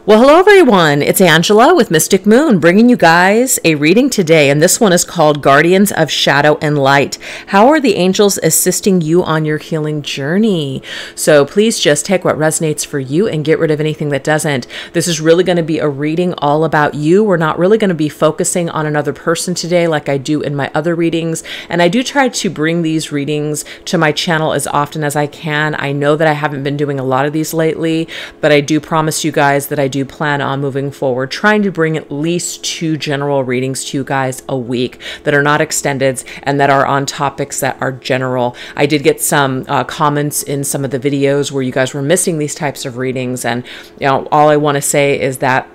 Well, hello everyone. It's Angela with Mystic Moon bringing you guys a reading today, and this one is called Guardians of Shadow and Light. How are the angels assisting you on your healing journey? So please just take what resonates for you and get rid of anything that doesn't. This is really going to be a reading all about you. We're not really going to be focusing on another person today like I do in my other readings, and I do try to bring these readings to my channel as often as I can. I know that I haven't been doing a lot of these lately, but I do promise you guys that I do plan on moving forward, trying to bring at least 2 general readings to you guys a week that are not extended and that are on topics that are general. I did get some comments in some of the videos where you guys were missing these types of readings, and all I want to say is that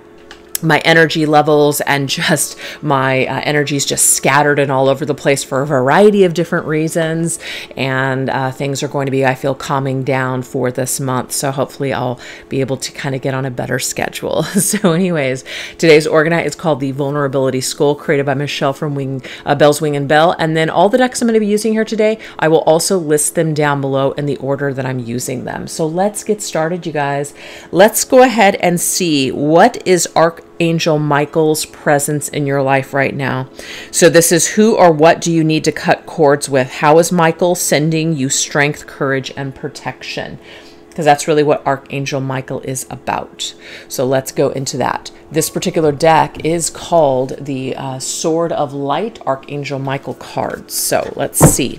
my energy levels and just my energies just scattered and all over the place for a variety of different reasons, and things are going to be, I feel, calming down for this month, so hopefully I'll be able to kind of get on a better schedule. So anyways, today's Orgonite is called the Vulnerability Skull, created by Michelle from Bell's Wing and Bell, and then all the decks I'm going to be using here today, I will also list them down below in the order that I'm using them. So let's get started, you guys. Let's go ahead and see what is Archangel Michael's presence in your life right now. So this is who or what do you need to cut cords with? How is Michael sending you strength, courage, and protection? Because that's really what Archangel Michael is about. So let's go into that. This particular deck is called the Sword of Light Archangel Michael cards. So let's see.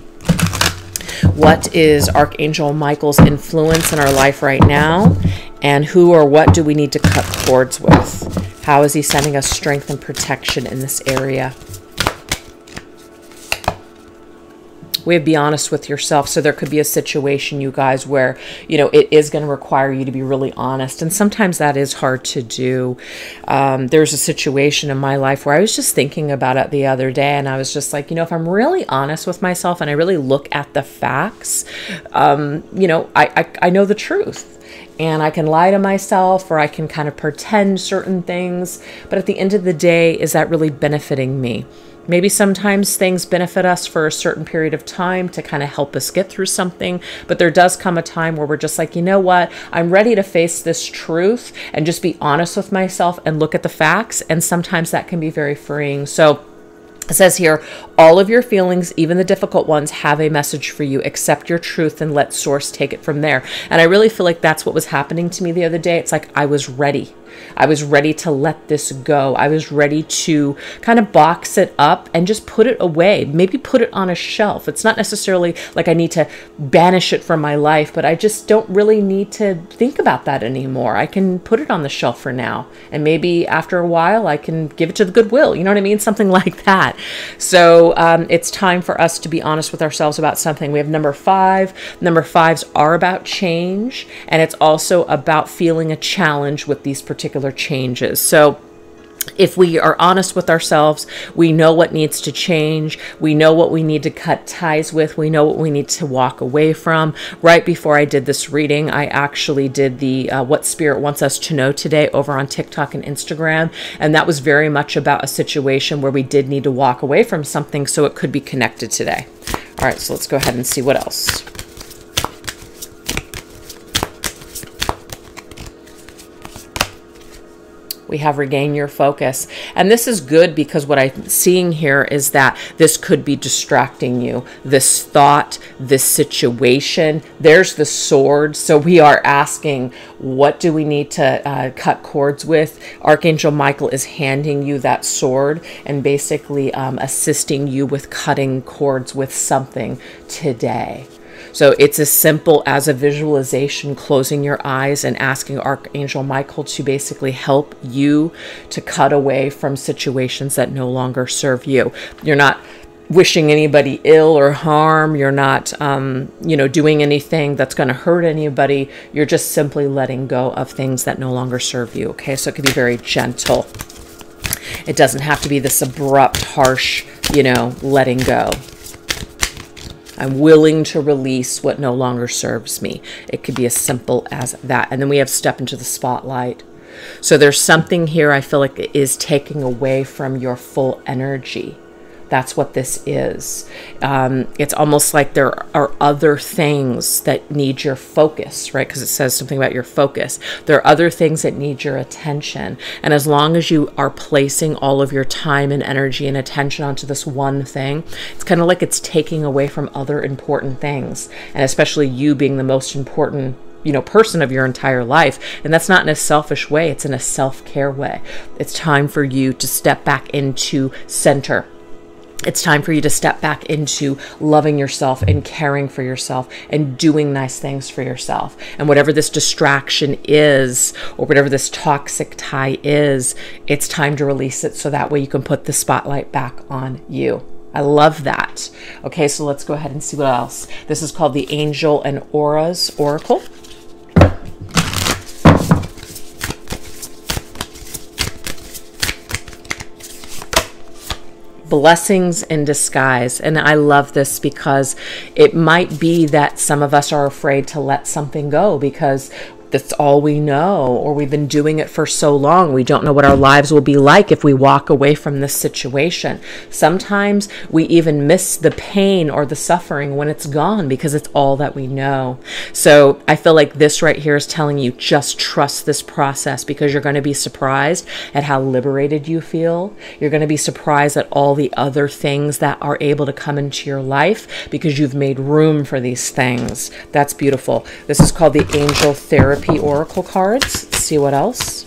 What is Archangel Michael's influence in our life right now? And who or what do we need to cut cords with? How is he sending us strength and protection in this area? We have to be honest with yourself. So there could be a situation, you guys, where, it is going to require you to be really honest. And sometimes that is hard to do. There's a situation in my life where I was just thinking about it the other day. And I was just like, if I'm really honest with myself and I really look at the facts, I know the truth. And I can lie to myself, or I can kind of pretend certain things. But at the end of the day, is that really benefiting me? Maybe sometimes things benefit us for a certain period of time to kind of help us get through something. But there does come a time where we're just like, you know what? I'm ready to face this truth and just be honest with myself and look at the facts. And sometimes that can be very freeing. So it says here, all of your feelings, even the difficult ones, have a message for you. Accept your truth and let source take it from there. And I really feel like that's what was happening to me the other day. It's like I was ready. I was ready to let this go. I was ready to kind of box it up and just put it away. Maybe put it on a shelf. It's not necessarily like I need to banish it from my life, but I just don't really need to think about that anymore. I can put it on the shelf for now. And maybe after a while, I can give it to the Goodwill. You know what I mean? Something like that. So it's time for us to be honest with ourselves about something. We have number 5. Number 5s are about change. And it's also about feeling a challenge with these particular changes. So if we are honest with ourselves, we know what needs to change. We know what we need to cut ties with. We know what we need to walk away from. Right before I did this reading, I actually did the What Spirit Wants Us to Know today over on TikTok and Instagram. And that was very much about a situation where we did need to walk away from something, so it could be connected today. All right, so let's go ahead and see what else. We have regain your focus. And this is good because what I'm seeing here is that this could be distracting you. This thought, this situation, there's the sword. So we are asking, what do we need to cut cords with? Archangel Michael is handing you that sword and basically assisting you with cutting cords with something today. So it's as simple as a visualization, closing your eyes and asking Archangel Michael to basically help you to cut away from situations that no longer serve you. You're not wishing anybody ill or harm. You're not, doing anything that's going to hurt anybody. You're just simply letting go of things that no longer serve you. Okay, so it can be very gentle. It doesn't have to be this abrupt, harsh, letting go. I'm willing to release what no longer serves me. It could be as simple as that. And then we have step into the spotlight. So there's something here I feel like is taking away from your full energy. That's what this is. It's almost like there are other things that need your focus, right? Because it says something about your focus. There are other things that need your attention. And as long as you are placing all of your time and energy and attention onto this one thing, it's kind of like it's taking away from other important things. And especially you being the most important person of your entire life. And that's not in a selfish way. It's in a self-care way. It's time for you to step back into center. It's time for you to step back into loving yourself and caring for yourself and doing nice things for yourself. And whatever this distraction is, or whatever this toxic tie is, it's time to release it so that way you can put the spotlight back on you. I love that. Okay, so let's go ahead and see what else. This is called the Angel and Auras Oracle. Blessings in disguise. And I love this because it might be that some of us are afraid to let something go because that's all we know, or we've been doing it for so long. We don't know what our lives will be like if we walk away from this situation. Sometimes we even miss the pain or the suffering when it's gone because it's all that we know. So I feel like this right here is telling you just trust this process, because you're going to be surprised at how liberated you feel. You're going to be surprised at all the other things that are able to come into your life because you've made room for these things. That's beautiful. This is called the Angel Therapy Oracle cards. Let's see what else.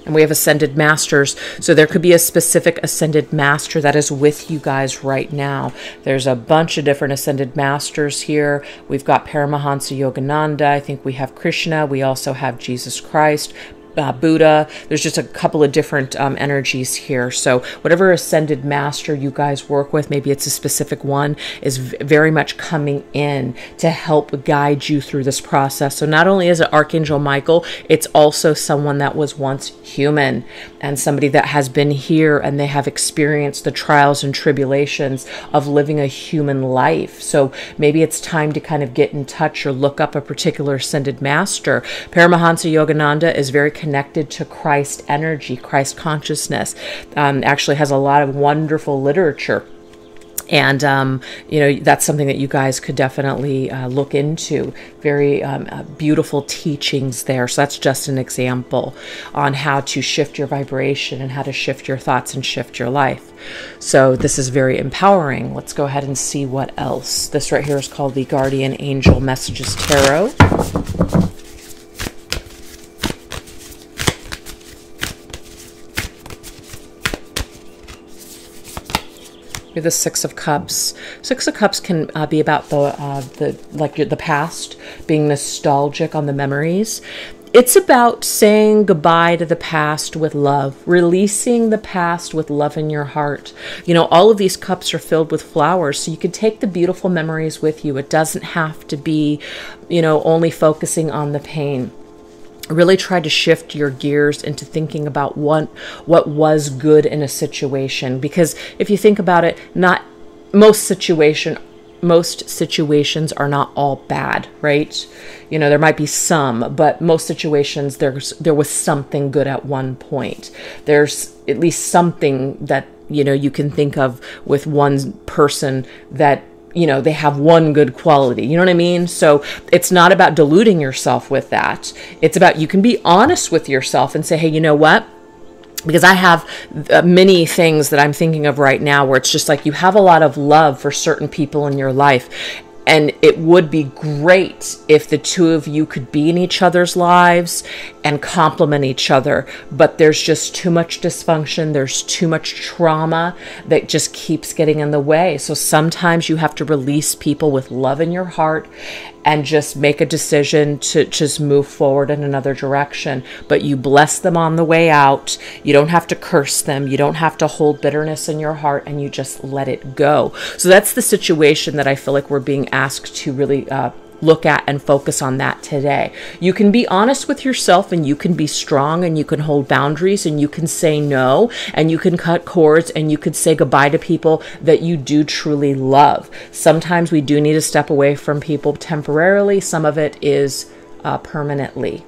And we have Ascended Masters. So there could be a specific Ascended Master that is with you guys right now. There's a bunch of different Ascended Masters here. We've got Paramahansa Yogananda. I think we have Krishna. We also have Jesus Christ. Buddha. There's just a couple of different energies here. So whatever Ascended Master you guys work with, maybe it's a specific one, is very much coming in to help guide you through this process. So not only is it Archangel Michael, it's also someone that was once human and somebody that has been here and they have experienced the trials and tribulations of living a human life. So maybe it's time to kind of get in touch or look up a particular Ascended Master. Paramahansa Yogananda is very connected to Christ energy, Christ consciousness, actually has a lot of wonderful literature. And, that's something that you guys could definitely look into. Very beautiful teachings there. So that's just an example on how to shift your vibration and how to shift your thoughts and shift your life. So this is very empowering. Let's go ahead and see what else. This right here is called the Guardian Angel Messages Tarot. We have the Six of Cups. Six of Cups can be about the past, being nostalgic on the memories. It's about saying goodbye to the past with love, releasing the past with love in your heart. All of these cups are filled with flowers, so you can take the beautiful memories with you. It doesn't have to be, only focusing on the pain. Really try to shift your gears into thinking about what was good in a situation. Because if you think about it, most situations are not all bad, right? There might be some, but most situations there was something good at one point. There's at least something that you can think of with one person that they have one good quality. You know what I mean? So it's not about deluding yourself with that. It's about, you can be honest with yourself and say, hey, you know what? Because I have many things that I'm thinking of right now where it's just like you have a lot of love for certain people in your life. And it would be great if the two of you could be in each other's lives and complement each other. But there's just too much dysfunction. There's too much trauma that just keeps getting in the way. So sometimes you have to release people with love in your heart and just make a decision to just move forward in another direction. But you bless them on the way out. You don't have to curse them. You don't have to hold bitterness in your heart, and you just let it go. So that's the situation that I feel like we're being asked to really look at and focus on that today. You can be honest with yourself, and you can be strong, and you can hold boundaries, and you can say no, and you can cut cords, and you could say goodbye to people that you do truly love. Sometimes we do need to step away from people temporarily. Some of it is permanently.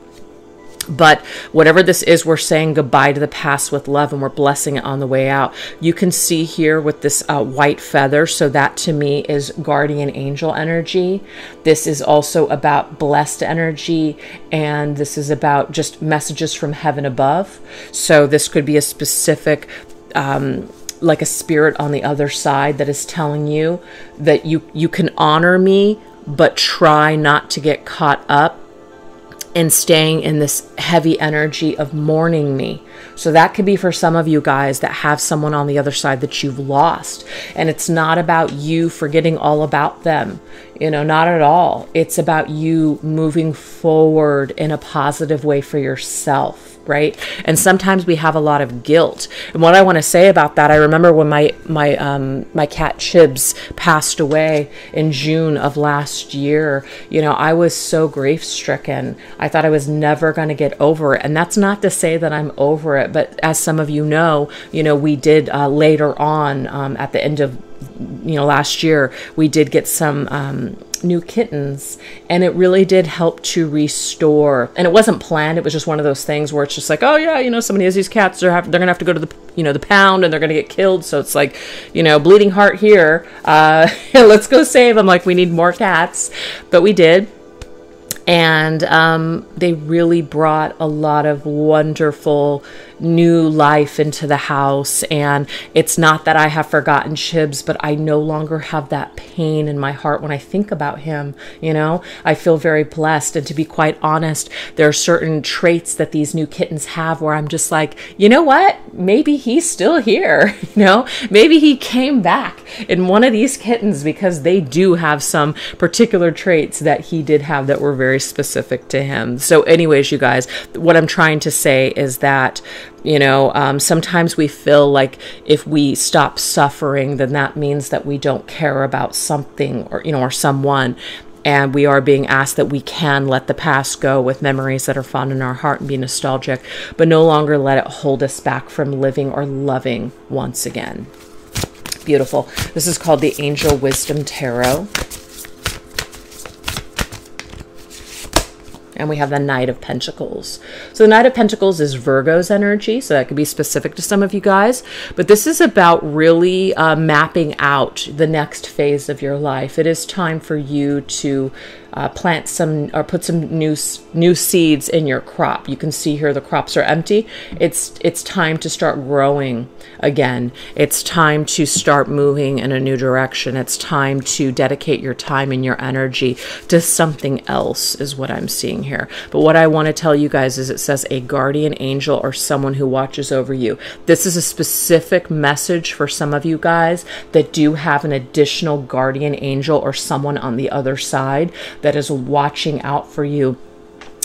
But whatever this is, we're saying goodbye to the past with love, and we're blessing it on the way out. You can see here with this white feather. So that to me is guardian angel energy. This is also about blessed energy. And this is about just messages from heaven above. So this could be a specific, like a spirit on the other side that is telling you that you can honor me, but try not to get caught up and staying in this heavy energy of mourning me. So that could be for some of you guys that have someone on the other side that you've lost. And it's not about you forgetting all about them, you know, not at all. It's about you moving forward in a positive way for yourself. Right? And sometimes we have a lot of guilt. And what I want to say about that, I remember when my cat Chibs passed away in June of last year, you know, I was so grief stricken. I thought I was never going to get over it. And that's not to say that I'm over it, but as some of you know, we did later on at the end of last year, we did get some new kittens, and it really did help to restore. And it wasn't planned. It was just one of those things where it's just like, oh yeah, somebody has these cats. They're gonna have to go to the pound, and they're gonna get killed. So it's like, bleeding heart here. Let's go save them. Like, we need more cats, but we did. And they really brought a lot of wonderful new life into the house. And it's not that I have forgotten Chibs, but I no longer have that pain in my heart when I think about him. I feel very blessed. And to be quite honest, there are certain traits that these new kittens have where I'm just like, you know what? Maybe he's still here. Maybe he came back in one of these kittens, because they do have some particular traits that he did have that were very specific to him. So anyways, you guys, what I'm trying to say is that sometimes we feel like if we stop suffering, then that means that we don't care about something or someone. And we are being asked that we can let the past go with memories that are fond in our heart and be nostalgic, but no longer let it hold us back from living or loving once again. Beautiful. This is called the Angel Wisdom Tarot. And we have the Knight of Pentacles. So the Knight of Pentacles is Virgo's energy. So that could be specific to some of you guys. But this is about really mapping out the next phase of your life. It is time for you to plant some or put some new seeds in your crop. You can see here the crops are empty. It's time to start growing again. It's time to start moving in a new direction. It's time to dedicate your time and your energy to something else, is what I'm seeing here. But what I want to tell you guys is it says a guardian angel or someone who watches over you. This is a specific message for some of you guys that do have an additional guardian angel or someone on the other side that is watching out for you.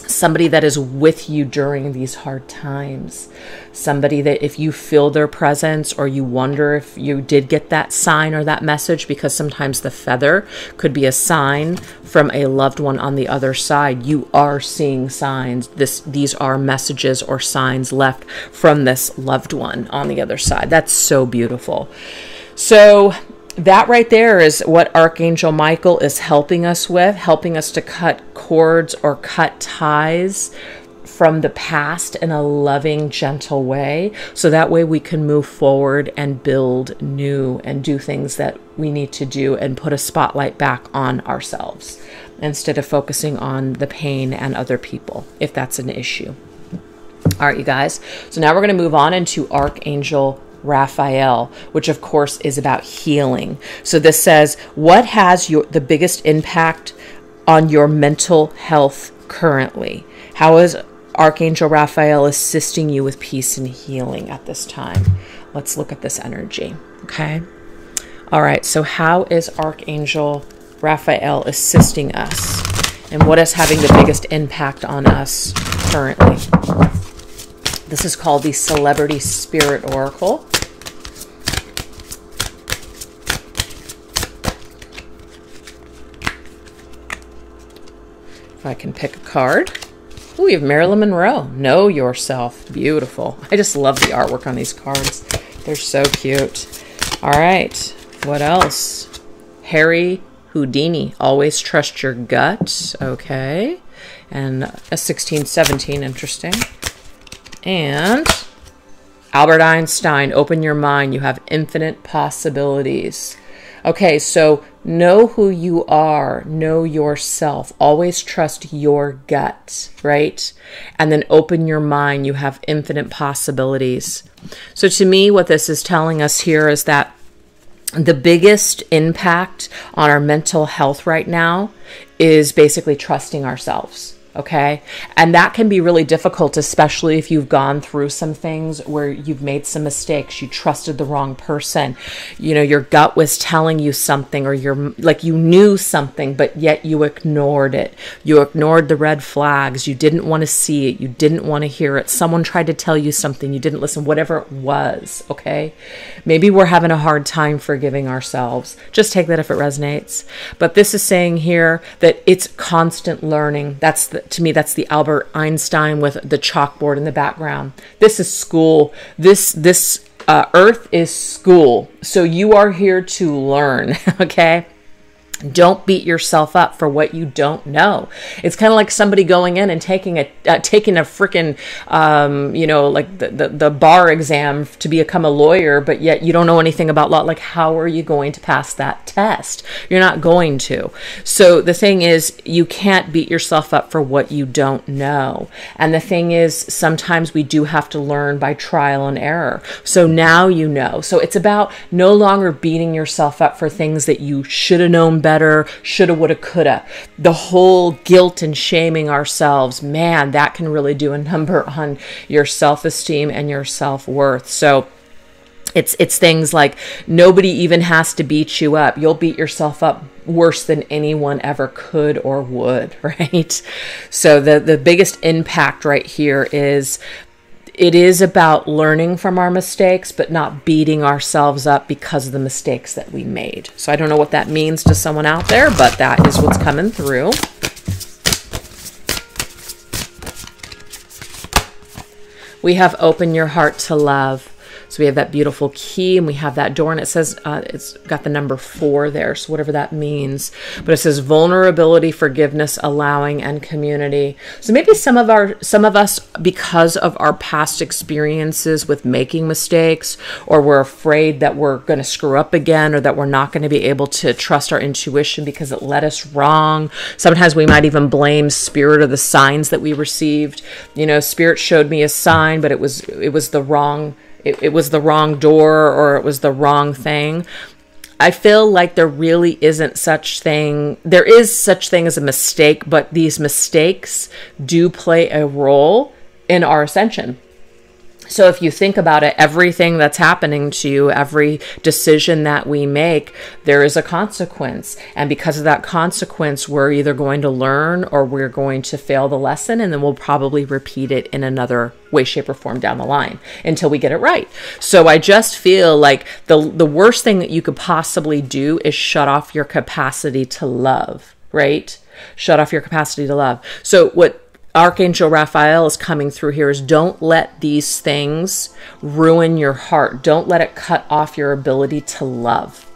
Somebody that is with you during these hard times. Somebody that if you feel their presence, or you wonder if you did get that sign or that message, because sometimes the feather could be a sign from a loved one on the other side. You are seeing signs. These are messages or signs left from this loved one on the other side. That's so beautiful. So that right there is what Archangel Michael is helping us with, helping us to cut cords or cut ties from the past in a loving, gentle way. So that way we can move forward and build new and do things that we need to do and put a spotlight back on ourselves instead of focusing on the pain and other people, if that's an issue. All right, you guys. So now we're going to move on into Archangel Raphael, which of course is about healing. So this says, what has the biggest impact on your mental health currently? How is Archangel Raphael assisting you with peace and healing at this time? Let's look at this energy. Okay. All right. So how is Archangel Raphael assisting us? And what is having the biggest impact on us currently? This is called the Celebrity Spirit Oracle. If I can pick a card. Oh, you have Marilyn Monroe. Know yourself. Beautiful. I just love the artwork on these cards. They're so cute. All right. What else? Harry Houdini. Always trust your gut. Okay. And a 16, 17, interesting. And Albert Einstein, open your mind. You have infinite possibilities. Okay, so know who you are. Know yourself. Always trust your gut, right? And then open your mind. You have infinite possibilities. So to me, what this is telling us here is that the biggest impact on our mental health right now is basically trusting ourselves. Okay. And that can be really difficult, especially if you've gone through some things where you've made some mistakes. You trusted the wrong person. You know, your gut was telling you something, or you knew something, but yet you ignored it. You ignored the red flags. You didn't want to see it. You didn't want to hear it. Someone tried to tell you something. You didn't listen, whatever it was. Okay. Maybe we're having a hard time forgiving ourselves. Just take that if it resonates. But this is saying here that it's constant learning. To me, that's the Albert Einstein with the chalkboard in the background. This is school. This earth is school. So you are here to learn, okay? Don't beat yourself up for what you don't know. It's kind of like somebody going in and taking a freaking, like the bar exam to become a lawyer, but yet you don't know anything about law. Like, how are you going to pass that test? You're not going to. So the thing is, you can't beat yourself up for what you don't know. And the thing is, sometimes we do have to learn by trial and error. So now you know. So it's about no longer beating yourself up for things that you should have known better, shoulda, woulda, coulda. The whole guilt and shaming ourselves, man, that can really do a number on your self-esteem and your self-worth. So it's things like nobody even has to beat you up. You'll beat yourself up worse than anyone ever could or would, right? So the biggest impact right here is it is about learning from our mistakes, but not beating ourselves up because of the mistakes that we made. So I don't know what that means to someone out there, but that is what's coming through. We have open your heart to love. So we have that beautiful key, and we have that door, and it says it's got the number 4 there, so whatever that means. But it says vulnerability, forgiveness, allowing, and community. So maybe some of us, because of our past experiences with making mistakes, or we're afraid that we're going to screw up again, or that we're not going to be able to trust our intuition because it led us wrong. Sometimes we might even blame spirit or the signs that we received. You know, spirit showed me a sign, but it was the wrong. It was the wrong door, or it was the wrong thing. I feel like there really isn't such thing. There is such thing as a mistake, but these mistakes do play a role in our ascension. So if you think about it, everything that's happening to you, every decision that we make, there is a consequence. And because of that consequence, we're either going to learn or we're going to fail the lesson, and then we'll probably repeat it in another way, shape, or form down the line until we get it right. So I just feel like the worst thing that you could possibly do is shut off your capacity to love, right? Shut off your capacity to love. So what Archangel Raphael is coming through here is don't let these things ruin your heart. Don't let it cut off your ability to love.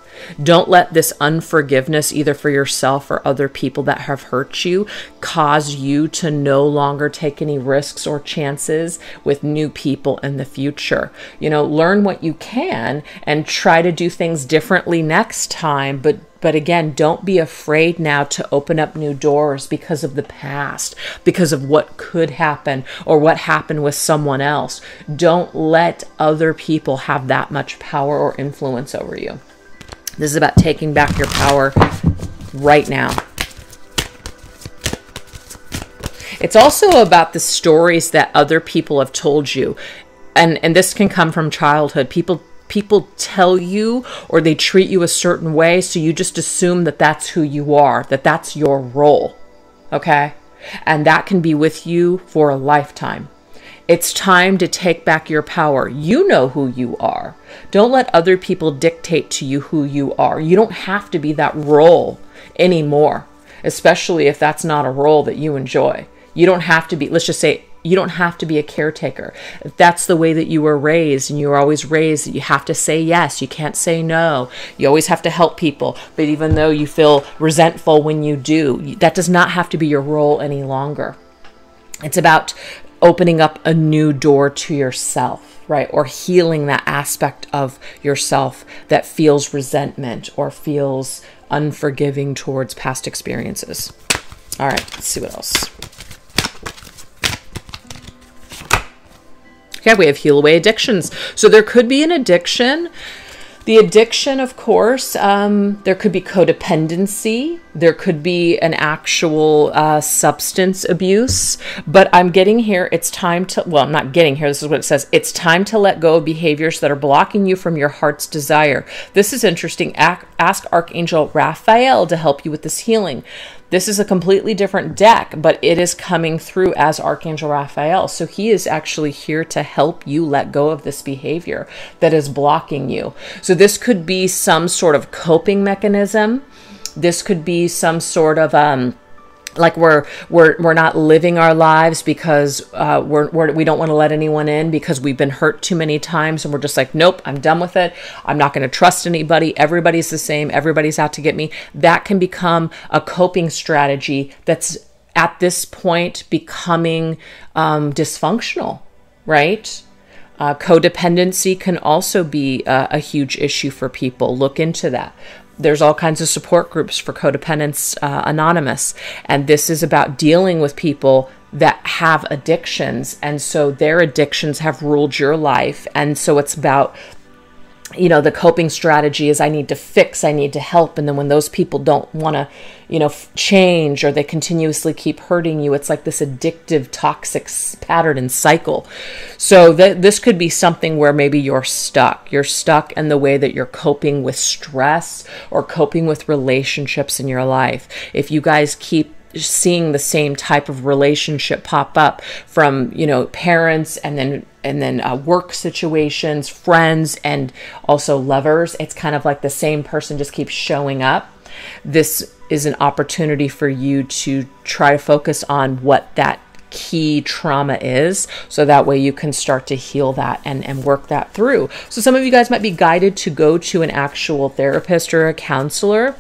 Don't let this unforgiveness, either for yourself or other people that have hurt you, cause you to no longer take any risks or chances with new people in the future. You know, learn what you can and try to do things differently next time, but again, don't be afraid now to open up new doors because of the past, because of what could happen or what happened with someone else. Don't let other people have that much power or influence over you. This is about taking back your power right now. It's also about the stories that other people have told you. And this can come from childhood. People tell you, or they treat you a certain way, so you just assume that that's who you are, that that's your role, okay? And that can be with you for a lifetime. It's time to take back your power. You know who you are. Don't let other people dictate to you who you are. You don't have to be that role anymore, especially if that's not a role that you enjoy. You don't have to be, let's just say, you don't have to be a caretaker. If that's the way that you were raised, and you were always raised that you have to say yes, you can't say no, you always have to help people, but even though you feel resentful when you do, that does not have to be your role any longer. It's about opening up a new door to yourself, right? Or healing that aspect of yourself that feels resentment or feels unforgiving towards past experiences. All right, let's see what else. Okay, we have heal away addictions. So there could be an addiction. The addiction, of course, there could be codependency. There could be an actual substance abuse. But I'm getting here, it's time to, well, I'm not getting here, this is what it says. It's time to let go of behaviors that are blocking you from your heart's desire. This is interesting. Ask Archangel Raphael to help you with this healing. This is a completely different deck, but it is coming through as Archangel Raphael. So he is actually here to help you let go of this behavior that is blocking you. So this could be some sort of coping mechanism. This could be some sort of like we're not living our lives because we don't want to let anyone in because we've been hurt too many times, and we're just like, nope, I'm done with it. I'm not going to trust anybody. Everybody's the same. Everybody's out to get me. That can become a coping strategy that's at this point becoming dysfunctional, right? Codependency can also be a huge issue for people. Look into that. There's all kinds of support groups for Codependence Anonymous. And this is about dealing with people that have addictions. And so their addictions have ruled your life. And so it's about, you know, the coping strategy is I need to fix, I need to help. And then when those people don't want to, you know, change, or they continuously keep hurting you, it's like this addictive, toxic pattern and cycle. So this could be something where maybe you're stuck. You're stuck in the way that you're coping with stress or coping with relationships in your life. If you guys keep seeing the same type of relationship pop up from, you know, parents and then work situations, friends, and also lovers, it's kind of like the same person just keeps showing up. This is an opportunity for you to try to focus on what that key trauma is, so that way you can start to heal that and work that through. So some of you guys might be guided to go to an actual therapist or a counselor,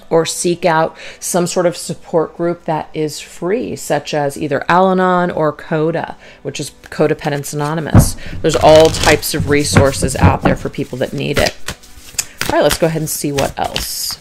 or seek out some sort of support group that is free, such as either Al-Anon or CODA, which is Codependence Anonymous. There's all types of resources out there for people that need it. All right, let's go ahead and see what else.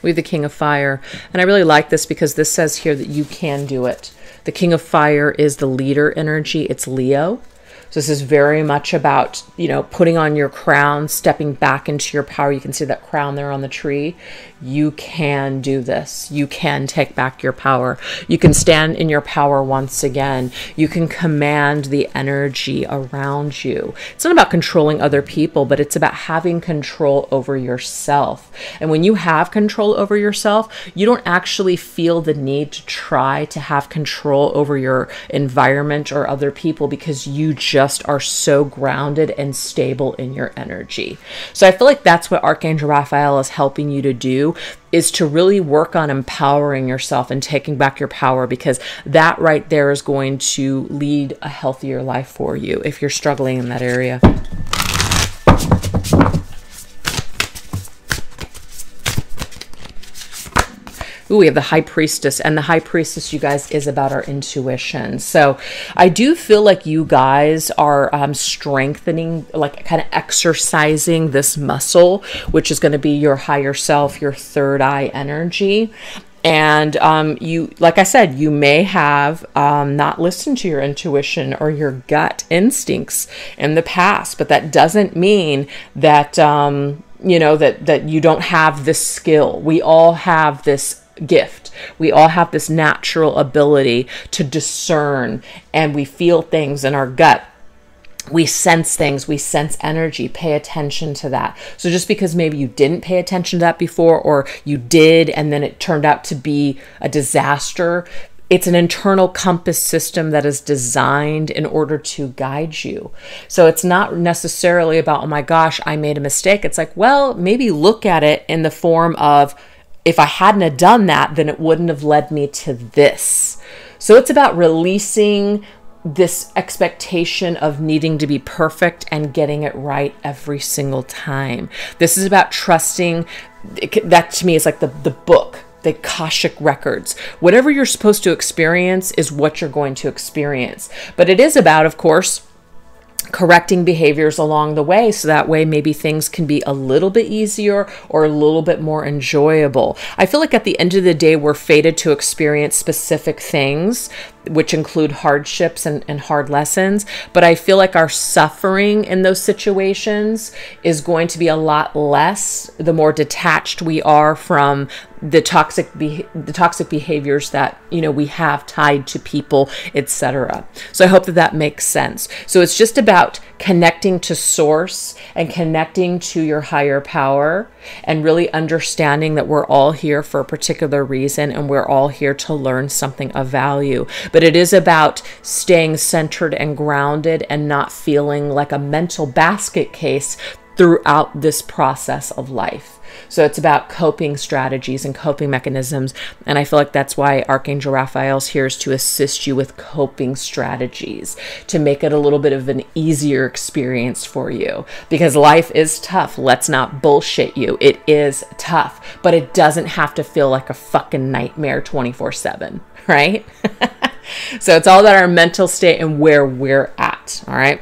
We have the King of Fire. And I really like this because this says here that you can do it. The King of Fire is the leader energy. It's Leo. So this is very much about, you know, putting on your crown, stepping back into your power. You can see that crown there on the tree. You can do this. You can take back your power. You can stand in your power once again. You can command the energy around you. It's not about controlling other people, but it's about having control over yourself. And when you have control over yourself, you don't actually feel the need to try to have control over your environment or other people, because you just are so grounded and stable in your energy. So I feel like that's what Archangel Raphael is helping you to do, is to really work on empowering yourself and taking back your power, because that right there is going to lead a healthier life for you if you're struggling in that area. Ooh, we have the High Priestess, and the High Priestess, you guys, is about our intuition. So I do feel like you guys are strengthening, like kind of exercising this muscle, which is going to be your higher self, your third eye energy. And you, like I said, you may have not listened to your intuition or your gut instincts in the past, but that doesn't mean that, you know, that you don't have this skill. We all have this gift. We all have this natural ability to discern, and we feel things in our gut. We sense things, we sense energy. Pay attention to that. So just because maybe you didn't pay attention to that before, or you did and then it turned out to be a disaster, it's an internal compass system that is designed in order to guide you. So it's not necessarily about, oh my gosh, I made a mistake. It's like, well, maybe look at it in the form of, if I hadn't have done that, then it wouldn't have led me to this. So it's about releasing this expectation of needing to be perfect and getting it right every single time. This is about trusting. That to me is like the book, the Akashic records. Whatever you're supposed to experience is what you're going to experience. But it is about, of course, correcting behaviors along the way, so that way maybe things can be a little bit easier or a little bit more enjoyable. I feel like at the end of the day, we're fated to experience specific things, which include hardships and hard lessons. But I feel like our suffering in those situations is going to be a lot less the more detached we are from the toxic behaviors that, you know, we have tied to people, etc. So I hope that that makes sense. So it's just about connecting to source and connecting to your higher power, and really understanding that we're all here for a particular reason, and we're all here to learn something of value. But it is about staying centered and grounded and not feeling like a mental basket case throughout this process of life. So it's about coping strategies and coping mechanisms. And I feel like that's why Archangel Raphael's here, is to assist you with coping strategies, to make it a little bit of an easier experience for you. Because life is tough. Let's not bullshit you. It is tough, but it doesn't have to feel like a fucking nightmare 24/7, right? So it's all about our mental state and where we're at, all right?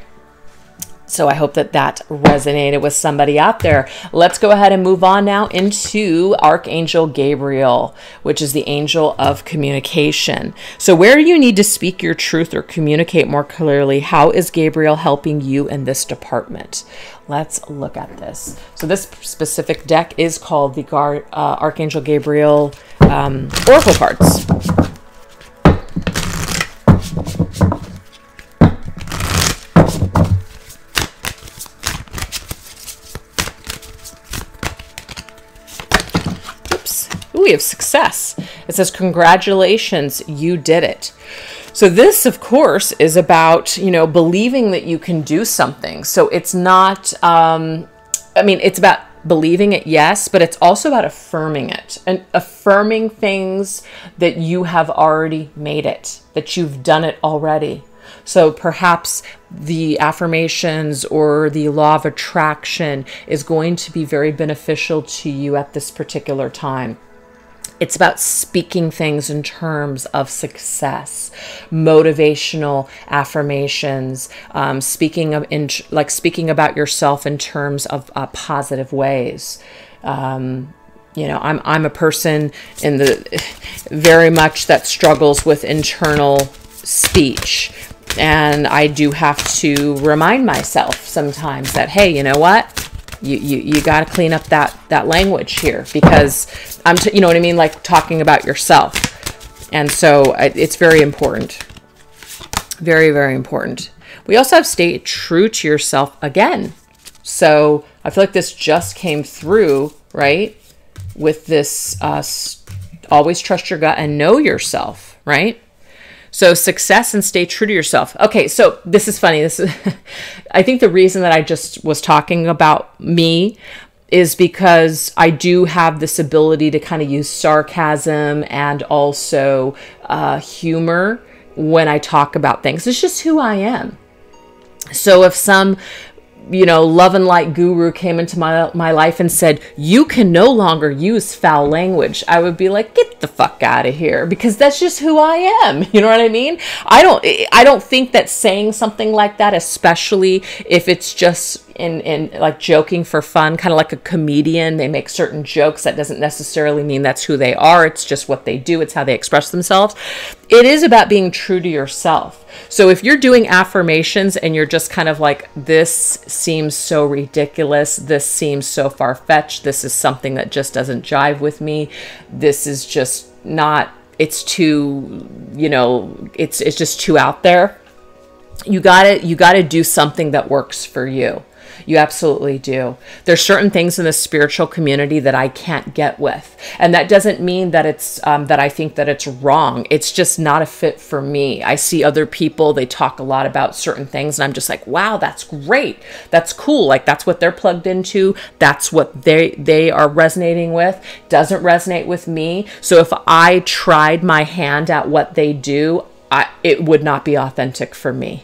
So I hope that that resonated with somebody out there. Let's go ahead and move on now into Archangel Gabriel, which is the angel of communication. So where you need to speak your truth or communicate more clearly, how is Gabriel helping you in this department? Let's look at this. So this specific deck is called the Archangel Gabriel Oracle cards. We have success. It says, congratulations, you did it. So this, of course, is about, you know, believing that you can do something. So it's not, it's about believing it, yes, but it's also about affirming it and affirming things that you have already made it, that you've done it already. So perhaps the affirmations or the law of attraction is going to be very beneficial to you at this particular time. It's about speaking things in terms of success, motivational affirmations, speaking about yourself in terms of positive ways. You know, I'm a person in the very much that struggles with internal speech, and I do have to remind myself sometimes that, hey, you know what? You got to clean up that language here, because you know what I mean? Like talking about yourself. And so it's very important. Very, very important. We also have stay true to yourself again. So I feel like this just came through, right? With this, always trust your gut and know yourself, right? So success and stay true to yourself. Okay, so this is funny. This is, I think the reason that I just was talking about me is because I do have this ability to kind of use sarcasm and also humor when I talk about things. It's just who I am. So if some, you know, love and light guru came into my life and said, you can no longer use foul language, I would be like, get the fuck out of here, because that's just who I am. You know what I mean? I don't think that saying something like that, especially if it's just in like joking for fun, kind of like a comedian, they make certain jokes, that doesn't necessarily mean that's who they are. It's just what they do. It's how they express themselves. It is about being true to yourself. So if you're doing affirmations and you're just kind of like, this seems so ridiculous, this seems so far-fetched, this is something that just doesn't jive with me, this is just not, it's too, you know, it's just too out there. You gotta do something that works for you. You absolutely do. There's certain things in the spiritual community that I can't get with. And that doesn't mean that it's that I think that it's wrong. It's just not a fit for me. I see other people, they talk a lot about certain things, and I'm just like, wow, that's great. That's cool. Like, that's what they're plugged into. That's what they are resonating with. Doesn't resonate with me. So if I tried my hand at what they do, it would not be authentic for me.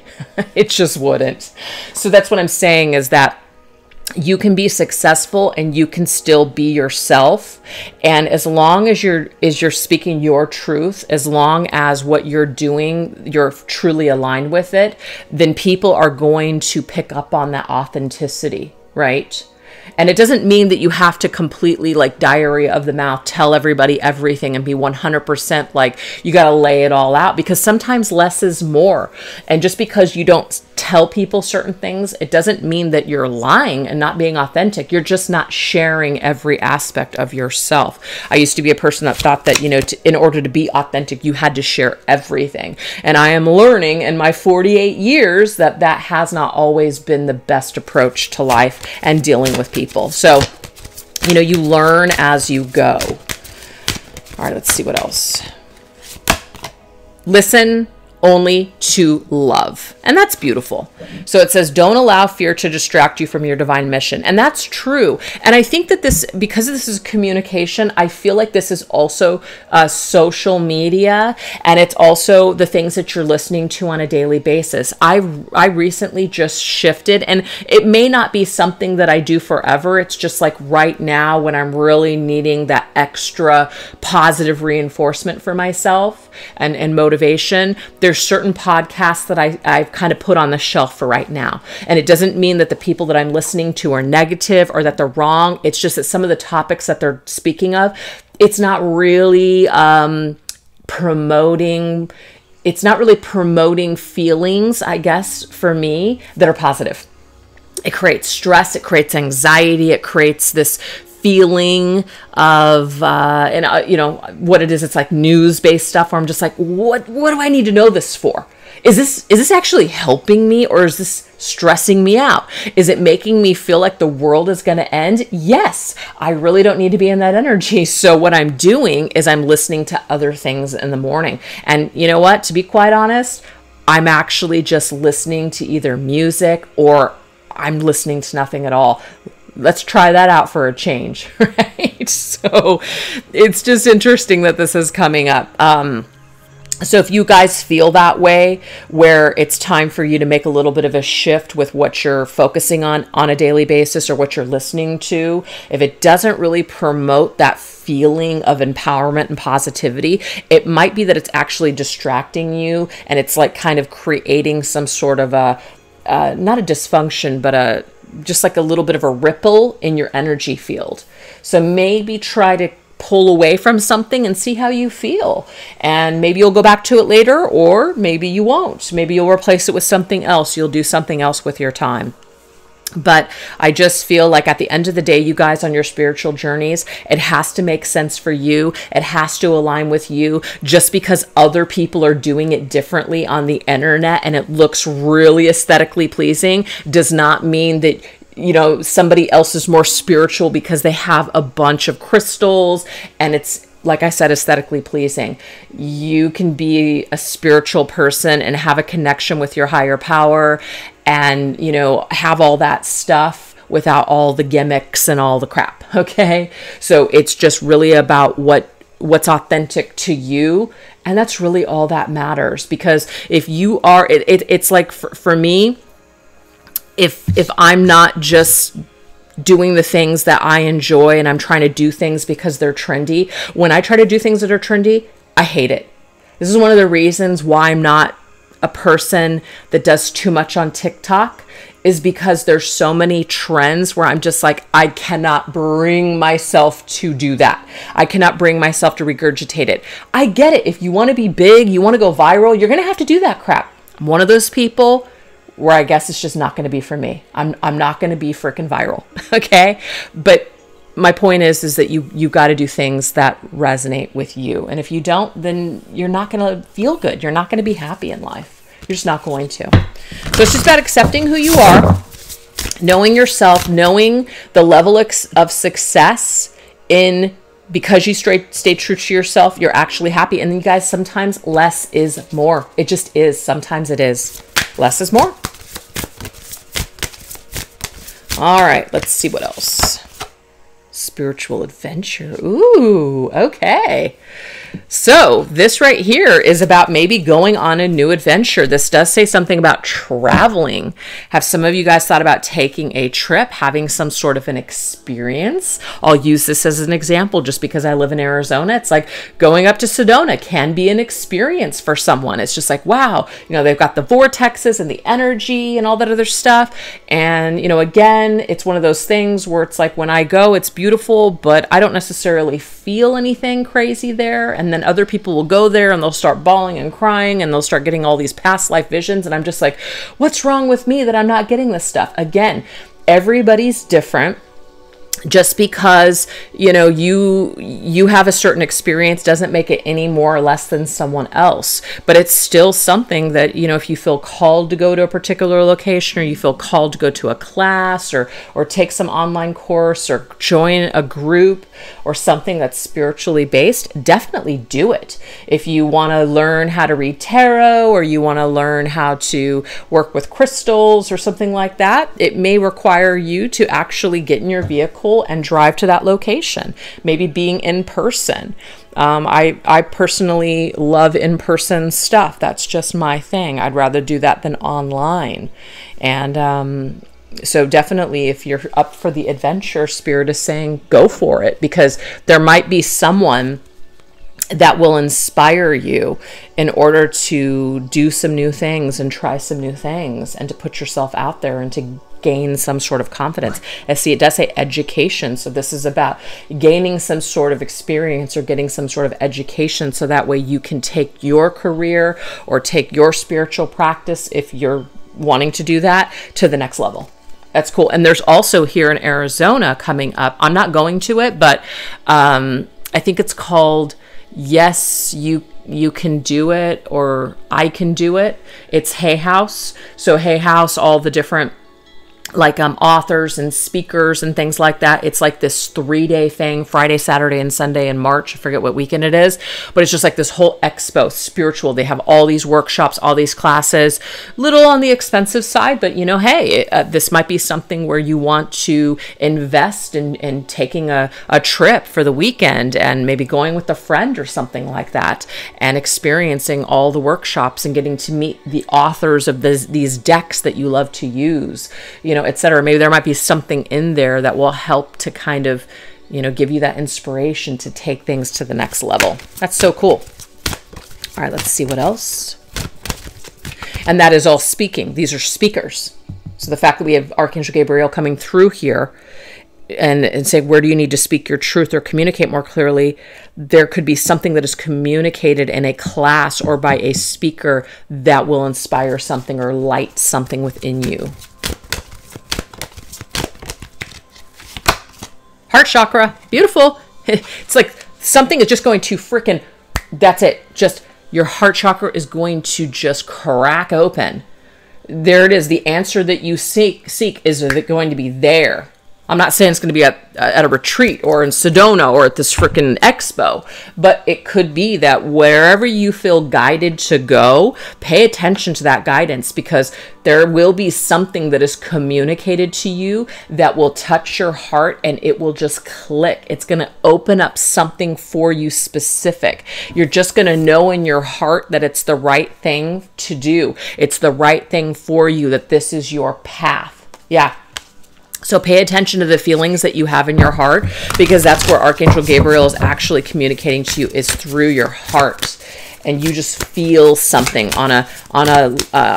It just wouldn't. So that's what I'm saying, is that you can be successful and you can still be yourself. And as long as you're speaking your truth, as long as what you're doing, you're truly aligned with it, then people are going to pick up on that authenticity, right? And it doesn't mean that you have to completely, like, diarrhea of the mouth, tell everybody everything and be 100% like, you got to lay it all out, because sometimes less is more. And just because you don't tell people certain things, it doesn't mean that you're lying and not being authentic. You're just not sharing every aspect of yourself. I used to be a person that thought that, in order to be authentic, you had to share everything. And I am learning in my 48 years that has not always been the best approach to life and dealing with people. So, you learn as you go. All right, let's see what else. Listen only to love. And that's beautiful. So it says, don't allow fear to distract you from your divine mission. And that's true. And I think that because this is communication, I feel like this is also social media, and it's also the things that you're listening to on a daily basis. I recently just shifted, and it may not be something that I do forever. It's just like right now when I'm really needing that extra positive reinforcement for myself and motivation. There's certain podcasts that I've kind of put on the shelf for right now. And it doesn't mean that the people that I'm listening to are negative or that they're wrong. It's just that some of the topics that they're speaking of, it's not really promoting feelings, I guess, for me, that are positive. It creates stress, it creates anxiety, it creates this feeling of, what it is. It's like news-based stuff where I'm just like, what do I need to know this for? Is this actually helping me, or is this stressing me out? Is it making me feel like the world is going to end? Yes, I really don't need to be in that energy. So what I'm doing is I'm listening to other things in the morning. And you know what? To be quite honest, I'm actually just listening to either music or I'm listening to nothing at all. Let's try that out for a change, right? So it's just interesting that this is coming up. So if you guys feel that way, where it's time for you to make a little bit of a shift with what you're focusing on a daily basis, or what you're listening to, if it doesn't really promote that feeling of empowerment and positivity, it might be that it's actually distracting you, and it's like kind of creating some sort of not a dysfunction, but just like a little bit of a ripple in your energy field. So maybe try to pull away from something and see how you feel. And maybe you'll go back to it later, or maybe you won't. Maybe you'll replace it with something else. You'll do something else with your time. But I just feel like at the end of the day, you guys on your spiritual journeys, it has to make sense for you. It has to align with you. Just because other people are doing it differently on the internet and it looks really aesthetically pleasing does not mean that somebody else is more spiritual because they have a bunch of crystals and it's, like I said, aesthetically pleasing. You can be a spiritual person and have a connection with your higher power and, have all that stuff without all the gimmicks and all the crap. Okay. So it's just really about what's authentic to you. And that's really all that matters, because if you are, it's like for me, if I'm not just doing the things that I enjoy and I'm trying to do things because they're trendy, when I try to do things that are trendy, I hate it. This is one of the reasons why I'm not a person that does too much on TikTok, is because there's so many trends where I'm just like, I cannot bring myself to do that. I cannot bring myself to regurgitate it. I get it. If you want to be big, you want to go viral, you're going to have to do that crap. I'm one of those people where I guess it's just not going to be for me. I'm not going to be freaking viral. Okay. But my point is that you got to do things that resonate with you. And if you don't, then you're not going to feel good. You're not going to be happy in life. You're just not going to. So it's just about accepting who you are, Knowing yourself, knowing the level of success in, because you stay true to yourself, you're actually happy. And you guys, sometimes less is more. It just is. Sometimes it is. Less is more. All right, let's see what else. Spiritual adventure. Ooh, okay. So this right here is about maybe going on a new adventure. This does say something about traveling. Have some of you guys thought about taking a trip, having some sort of an experience? I'll use this as an example just because I live in Arizona. It's like going up to Sedona can be an experience for someone. It's just like, wow, you know, they've got the vortexes and the energy and all that other stuff. And, you know, again, it's one of those things where it's like when I go, it's beautiful, but I don't necessarily feel anything crazy there. And then other people will go there and they'll start bawling and crying and they'll start getting all these past life visions. And I'm just like, what's wrong with me that I'm not getting this stuff? Again, everybody's different. Just because, you know, you have a certain experience doesn't make it any more or less than someone else. But it's still something that, you know, if you feel called to go to a particular location, or you feel called to go to a class, or take some online course, or join a group or something that's spiritually based, definitely do it. If you want to learn how to read tarot, or you want to learn how to work with crystals or something like that, it may require you to actually get in your vehicle and drive to that location, maybe being in person. I personally love in-person stuff. That's just my thing. I'd rather do that than online. And so definitely, if you're up for the adventure, Spirit is saying go for it, because there might be someone that will inspire you in order to do some new things and try some new things and to put yourself out there and to gain some sort of confidence. I see it does say education. So this is about gaining some sort of experience or getting some sort of education, so that way you can take your career or take your spiritual practice, if you're wanting to do that, to the next level. That's cool. And there's also here in Arizona coming up, I'm not going to it, but I think it's called Yes, you can do it, or I can do it. It's Hay House. So Hay House, all the different like authors and speakers and things like that. It's like this 3-day thing, Friday, Saturday, and Sunday in March. I forget what weekend it is, but it's just like this whole expo, spiritual. They have all these workshops, all these classes, little on the expensive side, but you know, hey, this might be something where you want to invest in taking a trip for the weekend and maybe going with a friend or something like that and experiencing all the workshops and getting to meet the authors of these decks that you love to use, you know, etc. Maybe there might be something in there that will help to kind of, you know, give you that inspiration to take things to the next level. That's so cool. All right, let's see what else. And that is all speaking. These are speakers. So the fact that we have Archangel Gabriel coming through here and say, where do you need to speak your truth or communicate more clearly? There could be something that is communicated in a class or by a speaker that will inspire something or light something within you. Heart chakra, beautiful. It's like something is just going to freaking, that's it. Just your heart chakra is going to just crack open. There it is. The answer that you seek is going to be there. I'm not saying it's going to be at a retreat or in Sedona or at this freaking expo, but it could be that wherever you feel guided to go, pay attention to that guidance, because there will be something that is communicated to you that will touch your heart and it will just click. It's going to open up something for you specific. You're just going to know in your heart that it's the right thing to do. It's the right thing for you, that this is your path. Yeah. So pay attention to the feelings that you have in your heart, because that's where Archangel Gabriel is actually communicating to you, is through your heart. And you just feel something on a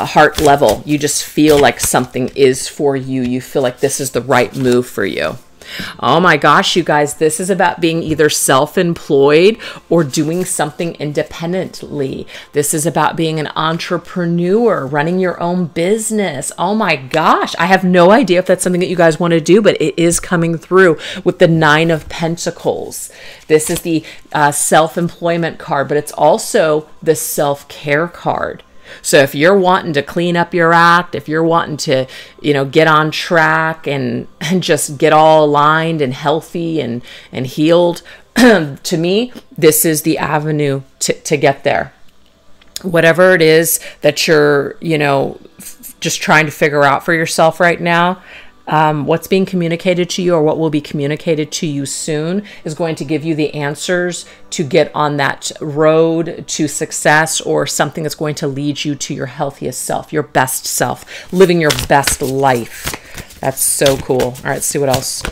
heart level. You just feel like something is for you. You feel like this is the right move for you. Oh my gosh, you guys, this is about being either self-employed or doing something independently. This is about being an entrepreneur, running your own business. Oh my gosh, I have no idea if that's something that you guys want to do, but it is coming through with the 9 of Pentacles. This is the self-employment card, but it's also the self-care card. So if you're wanting to clean up your act, if you're wanting to, get on track and just get all aligned and healthy and healed, to me, this is the avenue to get there. Whatever it is that you're, just trying to figure out for yourself right now, what's being communicated to you or what will be communicated to you soon is going to give you the answers to get on that road to success, or something that's going to lead you to your healthiest self, your best self, living your best life. That's so cool. All right, let's see what else.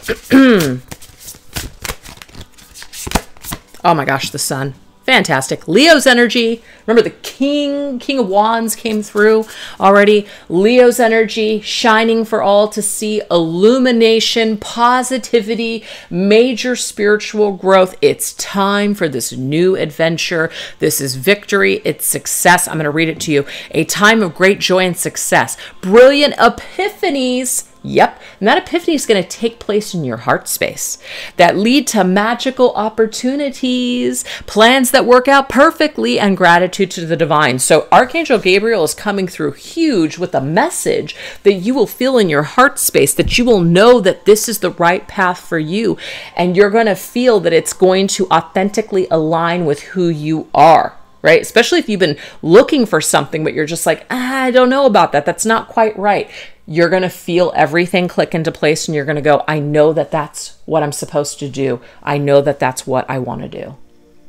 Oh my gosh, the sun. Fantastic. Leo's energy. Remember, the King of Wands came through already. Leo's energy, shining for all to see, illumination, positivity, major spiritual growth. It's time for this new adventure. This is victory. It's success. I'm going to read it to you. A time of great joy and success. Brilliant epiphanies. Yep. And that epiphany is going to take place in your heart space that lead to magical opportunities, plans that work out perfectly, and gratitude to the divine. So Archangel Gabriel is coming through huge with a message that you will feel in your heart space, that you will know that this is the right path for you. And you're going to feel that it's going to authentically align with who you are. Right? Especially if you've been looking for something, but you're just like, I don't know about that. That's not quite right. You're going to feel everything click into place, and you're going to go, I know that that's what I'm supposed to do. I know that that's what I want to do.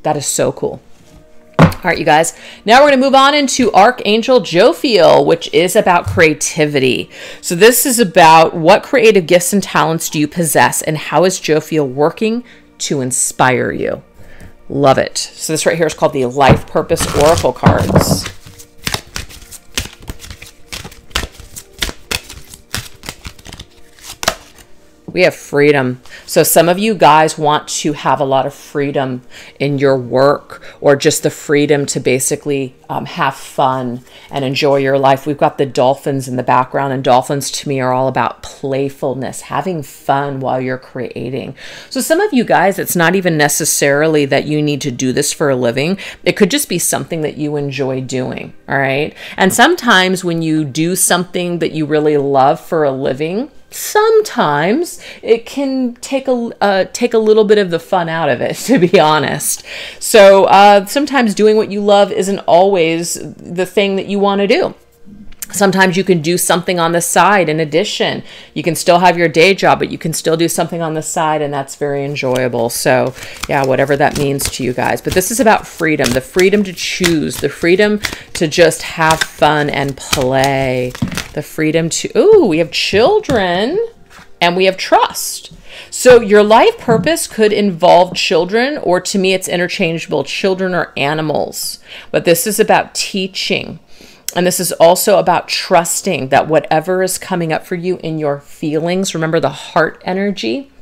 That is so cool. All right, you guys. Now we're going to move on into Archangel Jophiel, which is about creativity. So this is about what creative gifts and talents do you possess, and how is Jophiel working to inspire you? Love it. So this right here is called the Life Purpose Oracle cards. We have freedom. So some of you guys want to have a lot of freedom in your work, or just the freedom to basically have fun and enjoy your life. We've got the dolphins in the background, and dolphins to me are all about playfulness, having fun while you're creating. So some of you guys, it's not even necessarily that you need to do this for a living. It could just be something that you enjoy doing. All right. And sometimes when you do something that you really love for a living, sometimes it can take a little bit of the fun out of it, to be honest. So sometimes doing what you love isn't always the thing that you want to do. Sometimes you can do something on the side in addition. You can still have your day job, but you can still do something on the side, and that's very enjoyable. So yeah, whatever that means to you guys. But this is about freedom, the freedom to choose, the freedom to just have fun and play, the freedom to, ooh, we have children and we have trust. So your life purpose could involve children, or to me it's interchangeable, children or animals. But this is about teaching. And this is also about trusting that whatever is coming up for you in your feelings, remember the heart energy,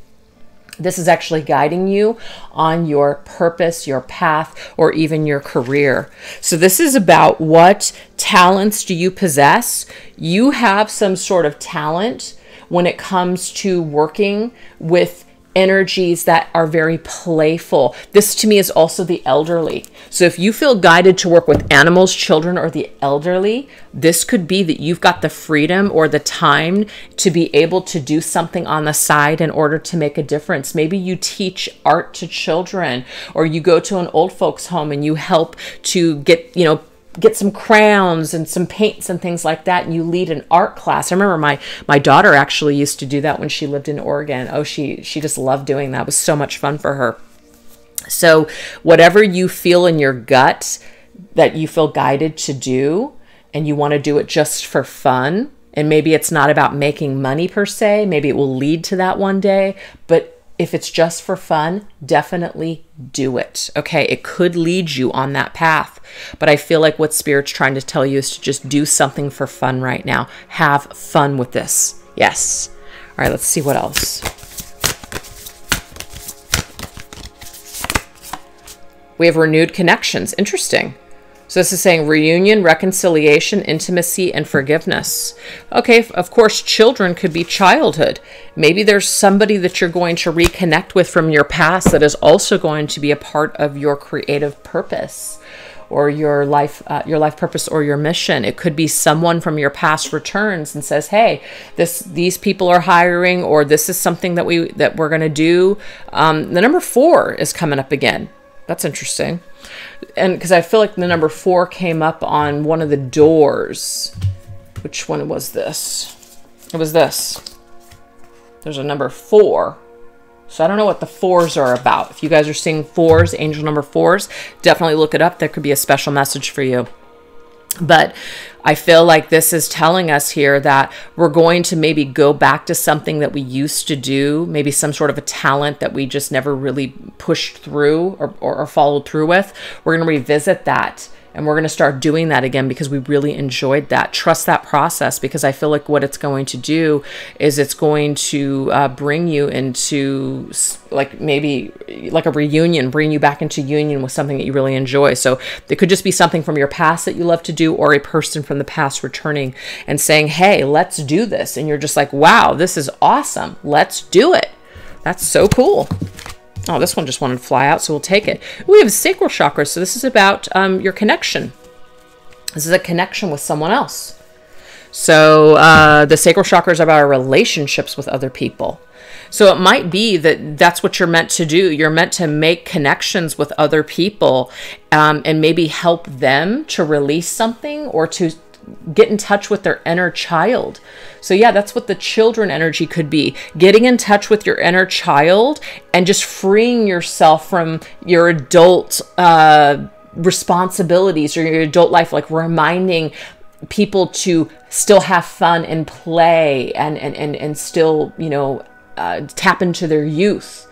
this is actually guiding you on your purpose, your path, or even your career. So this is about what talents do you possess. You have some sort of talent when it comes to working with energies that are very playful. This to me is also the elderly. So if you feel guided to work with animals, children, or the elderly, this could be that you've got the freedom or the time to be able to do something on the side in order to make a difference. Maybe you teach art to children, or you go to an old folks home and you help to get some crayons and some paints and things like that, and you lead an art class. I remember my daughter actually used to do that when she lived in Oregon. Oh, she just loved doing that. It was so much fun for her. So whatever you feel in your gut that you feel guided to do, and you want to do it just for fun, and maybe it's not about making money per se, maybe it will lead to that one day, but if it's just for fun, definitely do it. Okay, it could lead you on that path. But I feel like what Spirit's trying to tell you is to just do something for fun right now. Have fun with this. Yes. All right, let's see what else. We have renewed connections. Interesting. So this is saying reunion, reconciliation, intimacy, and forgiveness. Okay, of course, children could be childhood. Maybe there's somebody that you're going to reconnect with from your past that is also going to be a part of your creative purpose. or your life purpose or your mission. It could be someone from your past returns and says, hey, these people are hiring, or this is something that we're going to do. The number 4 is coming up again. That's interesting. And because I feel like the number 4 came up on one of the doors. Which one was this? It was this. There's a number 4. So I don't know what the 4s are about. If you guys are seeing 4s, angel number 4s, definitely look it up. There could be a special message for you. But I feel like this is telling us here that we're going to maybe go back to something that we used to do, maybe some sort of a talent that we just never really pushed through or followed through with. We're going to revisit that. And we're going to start doing that again because we really enjoyed that. Trust that process, because I feel like what it's going to do is it's going to bring you into like maybe like a reunion, bring you back into union with something that you really enjoy. So it could just be something from your past that you love to do, or a person from the past returning and saying, hey, let's do this. And you're just like, wow, this is awesome. Let's do it. That's so cool. Oh, this one just wanted to fly out, so we'll take it. We have sacral chakra, so this is about your connection. This is a connection with someone else. So the sacral chakra is about our relationships with other people. So it might be that that's what you're meant to do. You're meant to make connections with other people and maybe help them to release something or to get in touch with their inner child. So yeah, that's what the children energy could be. Getting in touch with your inner child and just freeing yourself from your adult responsibilities or your adult life, like reminding people to still have fun and play and still, you know, tap into their youth.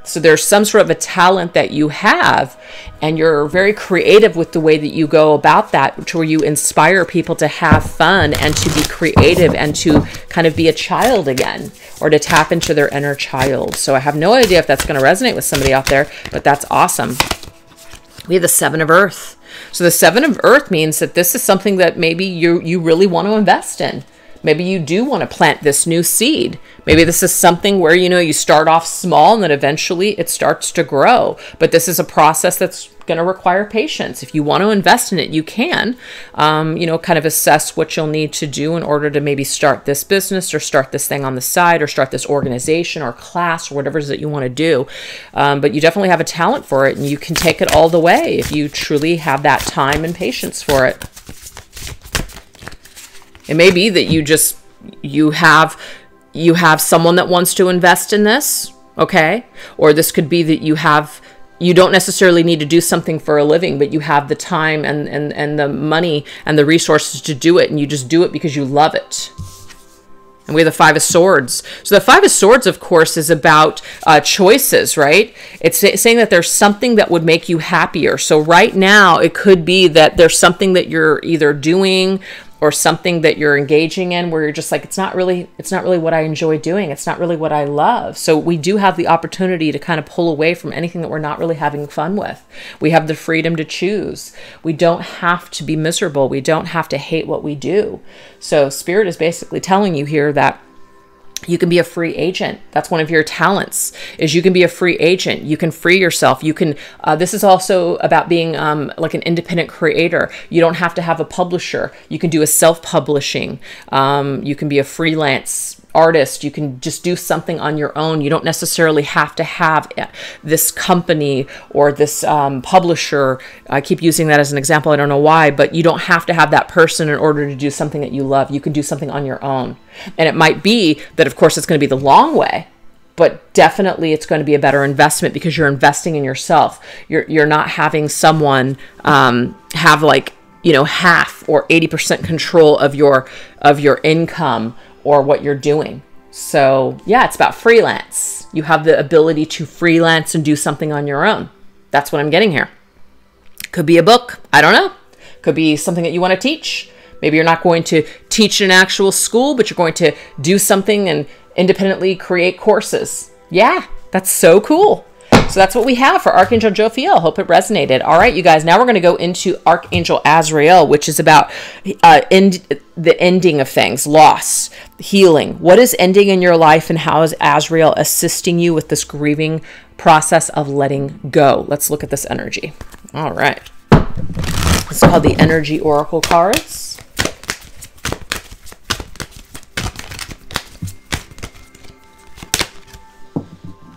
So there's some sort of a talent that you have, and you're very creative with the way that you go about that, where you inspire people to have fun and to be creative and to kind of be a child again, or to tap into their inner child. So I have no idea if that's going to resonate with somebody out there, but that's awesome. We have the 7 of Earth. So the 7 of Earth means that this is something that maybe you really want to invest in. Maybe you do want to plant this new seed. Maybe this is something where, you know, you start off small and then eventually it starts to grow. But this is a process that's going to require patience. If you want to invest in it, you can, you know, kind of assess what you'll need to do in order to maybe start this business or start this thing on the side or start this organization or class or whatever it is that you want to do. But you definitely have a talent for it, and you can take it all the way if you truly have that time and patience for it. It may be that you have someone that wants to invest in this, okay? Or this could be that you don't necessarily need to do something for a living, but you have the time and the money and the resources to do it, and you just do it because you love it. And we have the 5 of Swords. So the 5 of Swords, of course, is about choices, right? It's saying that there's something that would make you happier. So right now, it could be that there's something that you're either doing or something that you're engaging in where you're just like, it's not really what I enjoy doing. It's not really what I love. So we do have the opportunity to kind of pull away from anything that we're not really having fun with. We have the freedom to choose. We don't have to be miserable. We don't have to hate what we do. So Spirit is basically telling you here that you can be a free agent. That's one of your talents, is you can be a free agent. You can free yourself. You can, this is also about being like an independent creator. You don't have to have a publisher. You can do a self-publishing. You can be a freelance artist. You can just do something on your own. You don't necessarily have to have this company or this publisher. I keep using that as an example. I don't know why, but you don't have to have that person in order to do something that you love. You can do something on your own. And it might be that, of course, it's going to be the long way, but definitely it's going to be a better investment because you're investing in yourself. You're not having someone have, like, you know, half or 80% control of your income or what you're doing. So yeah, it's about freelance. You have the ability to freelance and do something on your own. That's what I'm getting here. Could be a book. I don't know. Could be something that you want to teach. Maybe you're not going to teach in an actual school, but you're going to do something and independently create courses. Yeah, that's so cool. So that's what we have for Archangel Jophiel. Hope it resonated. All right, you guys, now we're going to go into Archangel Azrael, which is about the ending of things, loss, healing. What is ending in your life, and how is Azrael assisting you with this grieving process of letting go? Let's look at this energy. All right. It's called the Energy Oracle cards.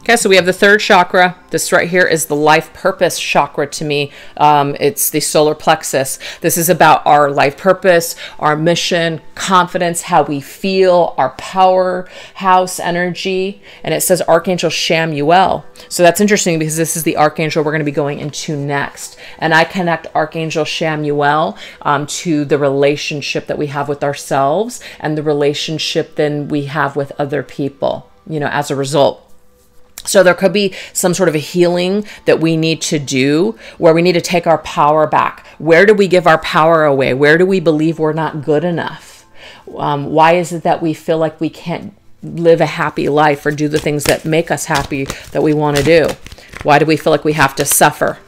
Okay, so we have the third chakra. This right here is the life purpose chakra to me. It's the solar plexus. This is about our life purpose, our mission, confidence, how we feel, our powerhouse energy. And it says Archangel Chamuel. So that's interesting because this is the archangel we're going to be going into next. And I connect Archangel Chamuel to the relationship that we have with ourselves and the relationship then we have with other people, you know, as a result. So there could be some sort of a healing that we need to do where we need to take our power back. Where do we give our power away? Where do we believe we're not good enough? Why is it that we feel like we can't live a happy life or do the things that make us happy that we want to do? Why do we feel like we have to suffer?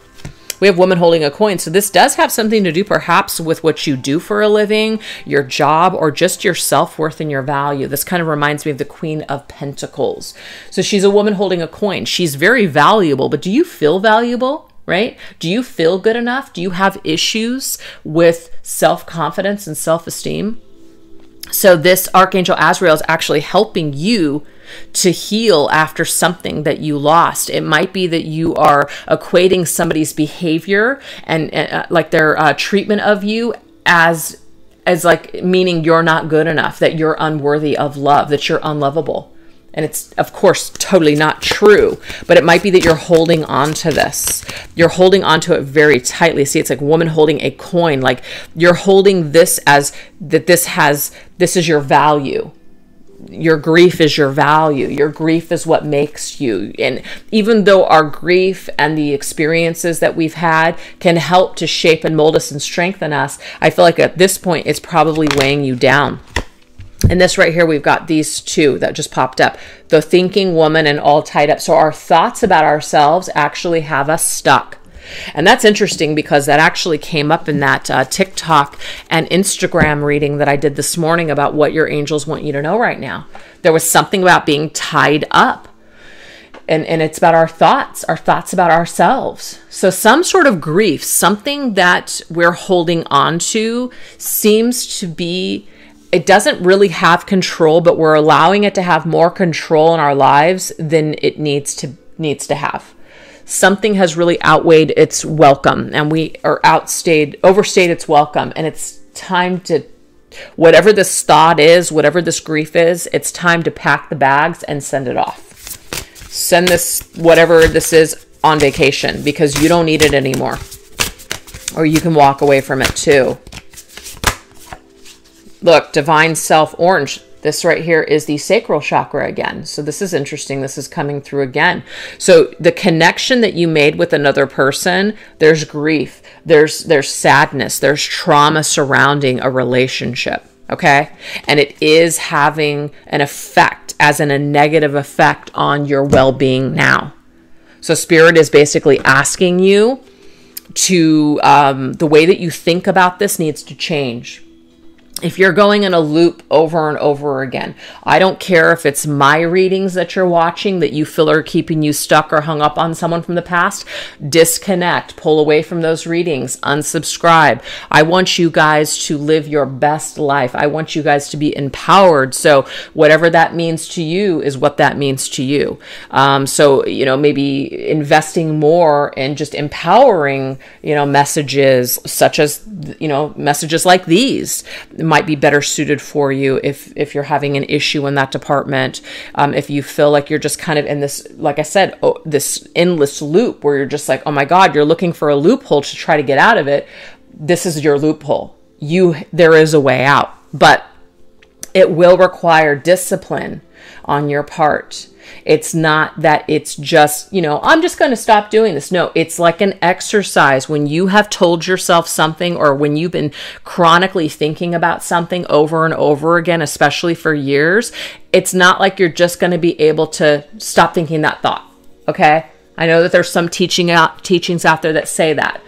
We have woman holding a coin. So this does have something to do perhaps with what you do for a living, your job, or just your self-worth and your value. This kind of reminds me of the Queen of Pentacles. So she's a woman holding a coin. She's very valuable, but do you feel valuable, right? Do you feel good enough? Do you have issues with self-confidence and self-esteem? So this Archangel Azrael is actually helping you to heal after something that you lost. It might be that you are equating somebody's behavior and like their treatment of you as like meaning you're not good enough, that you're unworthy of love, that you're unlovable. And it's, of course, totally not true, but it might be that you're holding on to this. You're holding on to it very tightly. See, it's like a woman holding a coin. Like you're holding this as that this is your value. Your grief is your value. Your grief is what makes you. And even though our grief and the experiences that we've had can help to shape and mold us and strengthen us, I feel like at this point, it's probably weighing you down. And this right here, we've got these two that just popped up. The thinking woman and all tied up. So our thoughts about ourselves actually have us stuck. And that's interesting because that actually came up in that TikTok and Instagram reading that I did this morning about what your angels want you to know right now. There was something about being tied up. And it's about our thoughts about ourselves. So some sort of grief, something that we're holding on to seems to be, it doesn't really have control, but we're allowing it to have more control in our lives than it needs to have. Something has really outweighed its welcome, and overstayed its welcome. And it's time to, whatever this thought is, whatever this grief is, it's time to pack the bags and send it off. Send this, whatever this is, on vacation because you don't need it anymore. Or you can walk away from it too. Look, Divine Self Orange. This right here is the sacral chakra again. So this is interesting. This is coming through again. So the connection that you made with another person, there's grief, there's sadness, there's trauma surrounding a relationship. Okay. And it is having an effect, as in a negative effect on your well-being now. So Spirit is basically asking you to, the way that you think about this needs to change. If you're going in a loop over and over again, I don't care if it's my readings that you're watching that you feel are keeping you stuck or hung up on someone from the past, disconnect, pull away from those readings, unsubscribe. I want you guys to live your best life. I want you guys to be empowered. So whatever that means to you is what that means to you. So, maybe investing more in just empowering, messages such as, messages like these might be better suited for you if you're having an issue in that department. If you feel like you're just kind of in this, like I said, this endless loop where you're just like, oh my God, you're looking for a loophole to try to get out of it. This is your loophole. There is a way out, but it will require discipline on your part. It's not that it's just, I'm just going to stop doing this. No, it's like an exercise. When you have told yourself something, or when you've been chronically thinking about something over and over again, especially for years, it's not like you're just going to be able to stop thinking that thought. Okay. I know that there's some teachings out there that say that.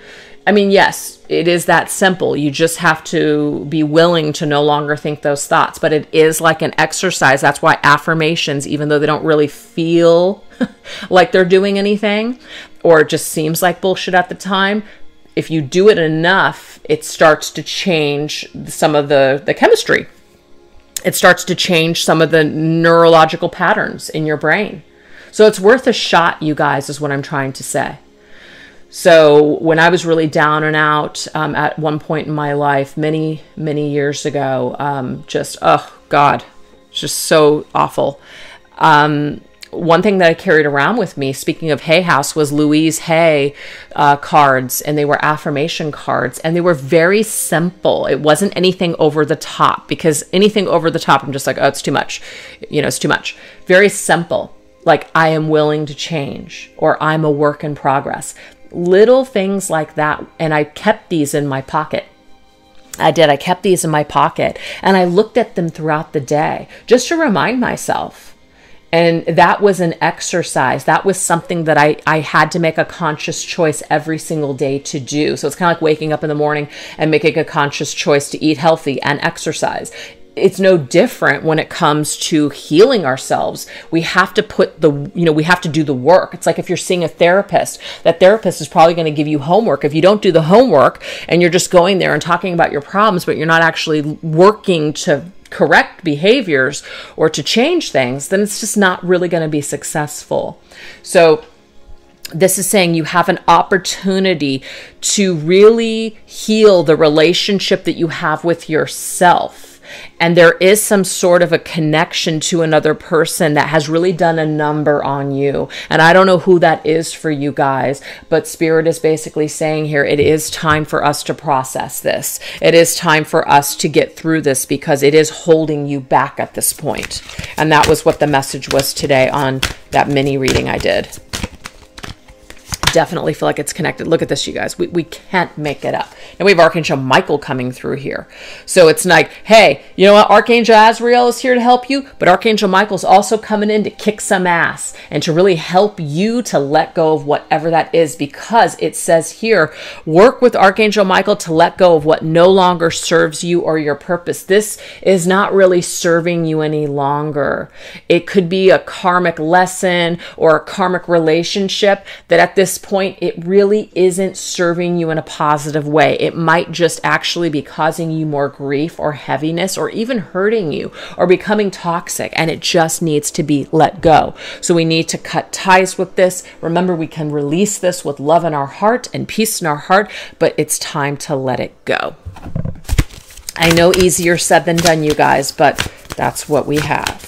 I mean, yes, it is that simple. You just have to be willing to no longer think those thoughts, but it is like an exercise. That's why affirmations, even though they don't really feel like they're doing anything, or it just seems like bullshit at the time, if you do it enough, it starts to change some of the chemistry. It starts to change some of the neurological patterns in your brain. So it's worth a shot, you guys, is what I'm trying to say. So when I was really down and out at one point in my life, many, many years ago, oh God, just so awful. One thing that I carried around with me, speaking of Hay House, was Louise Hay cards, and they were affirmation cards, and they were very simple. It wasn't anything over the top, because anything over the top, I'm just like, oh, it's too much. You know, it's too much. Very simple, like I am willing to change, or I'm a work in progress. Little things like that, and I kept these in my pocket. I kept these in my pocket, and I looked at them throughout the day just to remind myself. And that was an exercise. That was something that I had to make a conscious choice every single day to do. So it's kind of like waking up in the morning and making a conscious choice to eat healthy and exercise. It's no different when it comes to healing ourselves. We have to we have to do the work. It's like if you're seeing a therapist, that therapist is probably going to give you homework. If you don't do the homework and you're just going there and talking about your problems, but you're not actually working to correct behaviors or to change things, then it's just not really going to be successful. So this is saying you have an opportunity to really heal the relationship that you have with yourself. And there is some sort of a connection to another person that has really done a number on you. And I don't know who that is for you guys, but Spirit is basically saying here, it is time for us to process this. It is time for us to get through this, because it is holding you back at this point. And that was what the message was today on that mini reading I did. Definitely feel like it's connected. Look at this, you guys. We can't make it up. And we have Archangel Michael coming through here. So it's like, hey, you know what? Archangel Azrael is here to help you, but Archangel Michael's also coming in to kick some ass and to really help you to let go of whatever that is, because it says here, work with Archangel Michael to let go of what no longer serves you or your purpose. This is not really serving you any longer. It could be a karmic lesson or a karmic relationship that at this point, it really isn't serving you in a positive way. It might just actually be causing you more grief or heaviness, or even hurting you or becoming toxic, and it just needs to be let go. So we need to cut ties with this. Remember, we can release this with love in our heart and peace in our heart, but it's time to let it go. I know easier said than done, you guys, but that's what we have.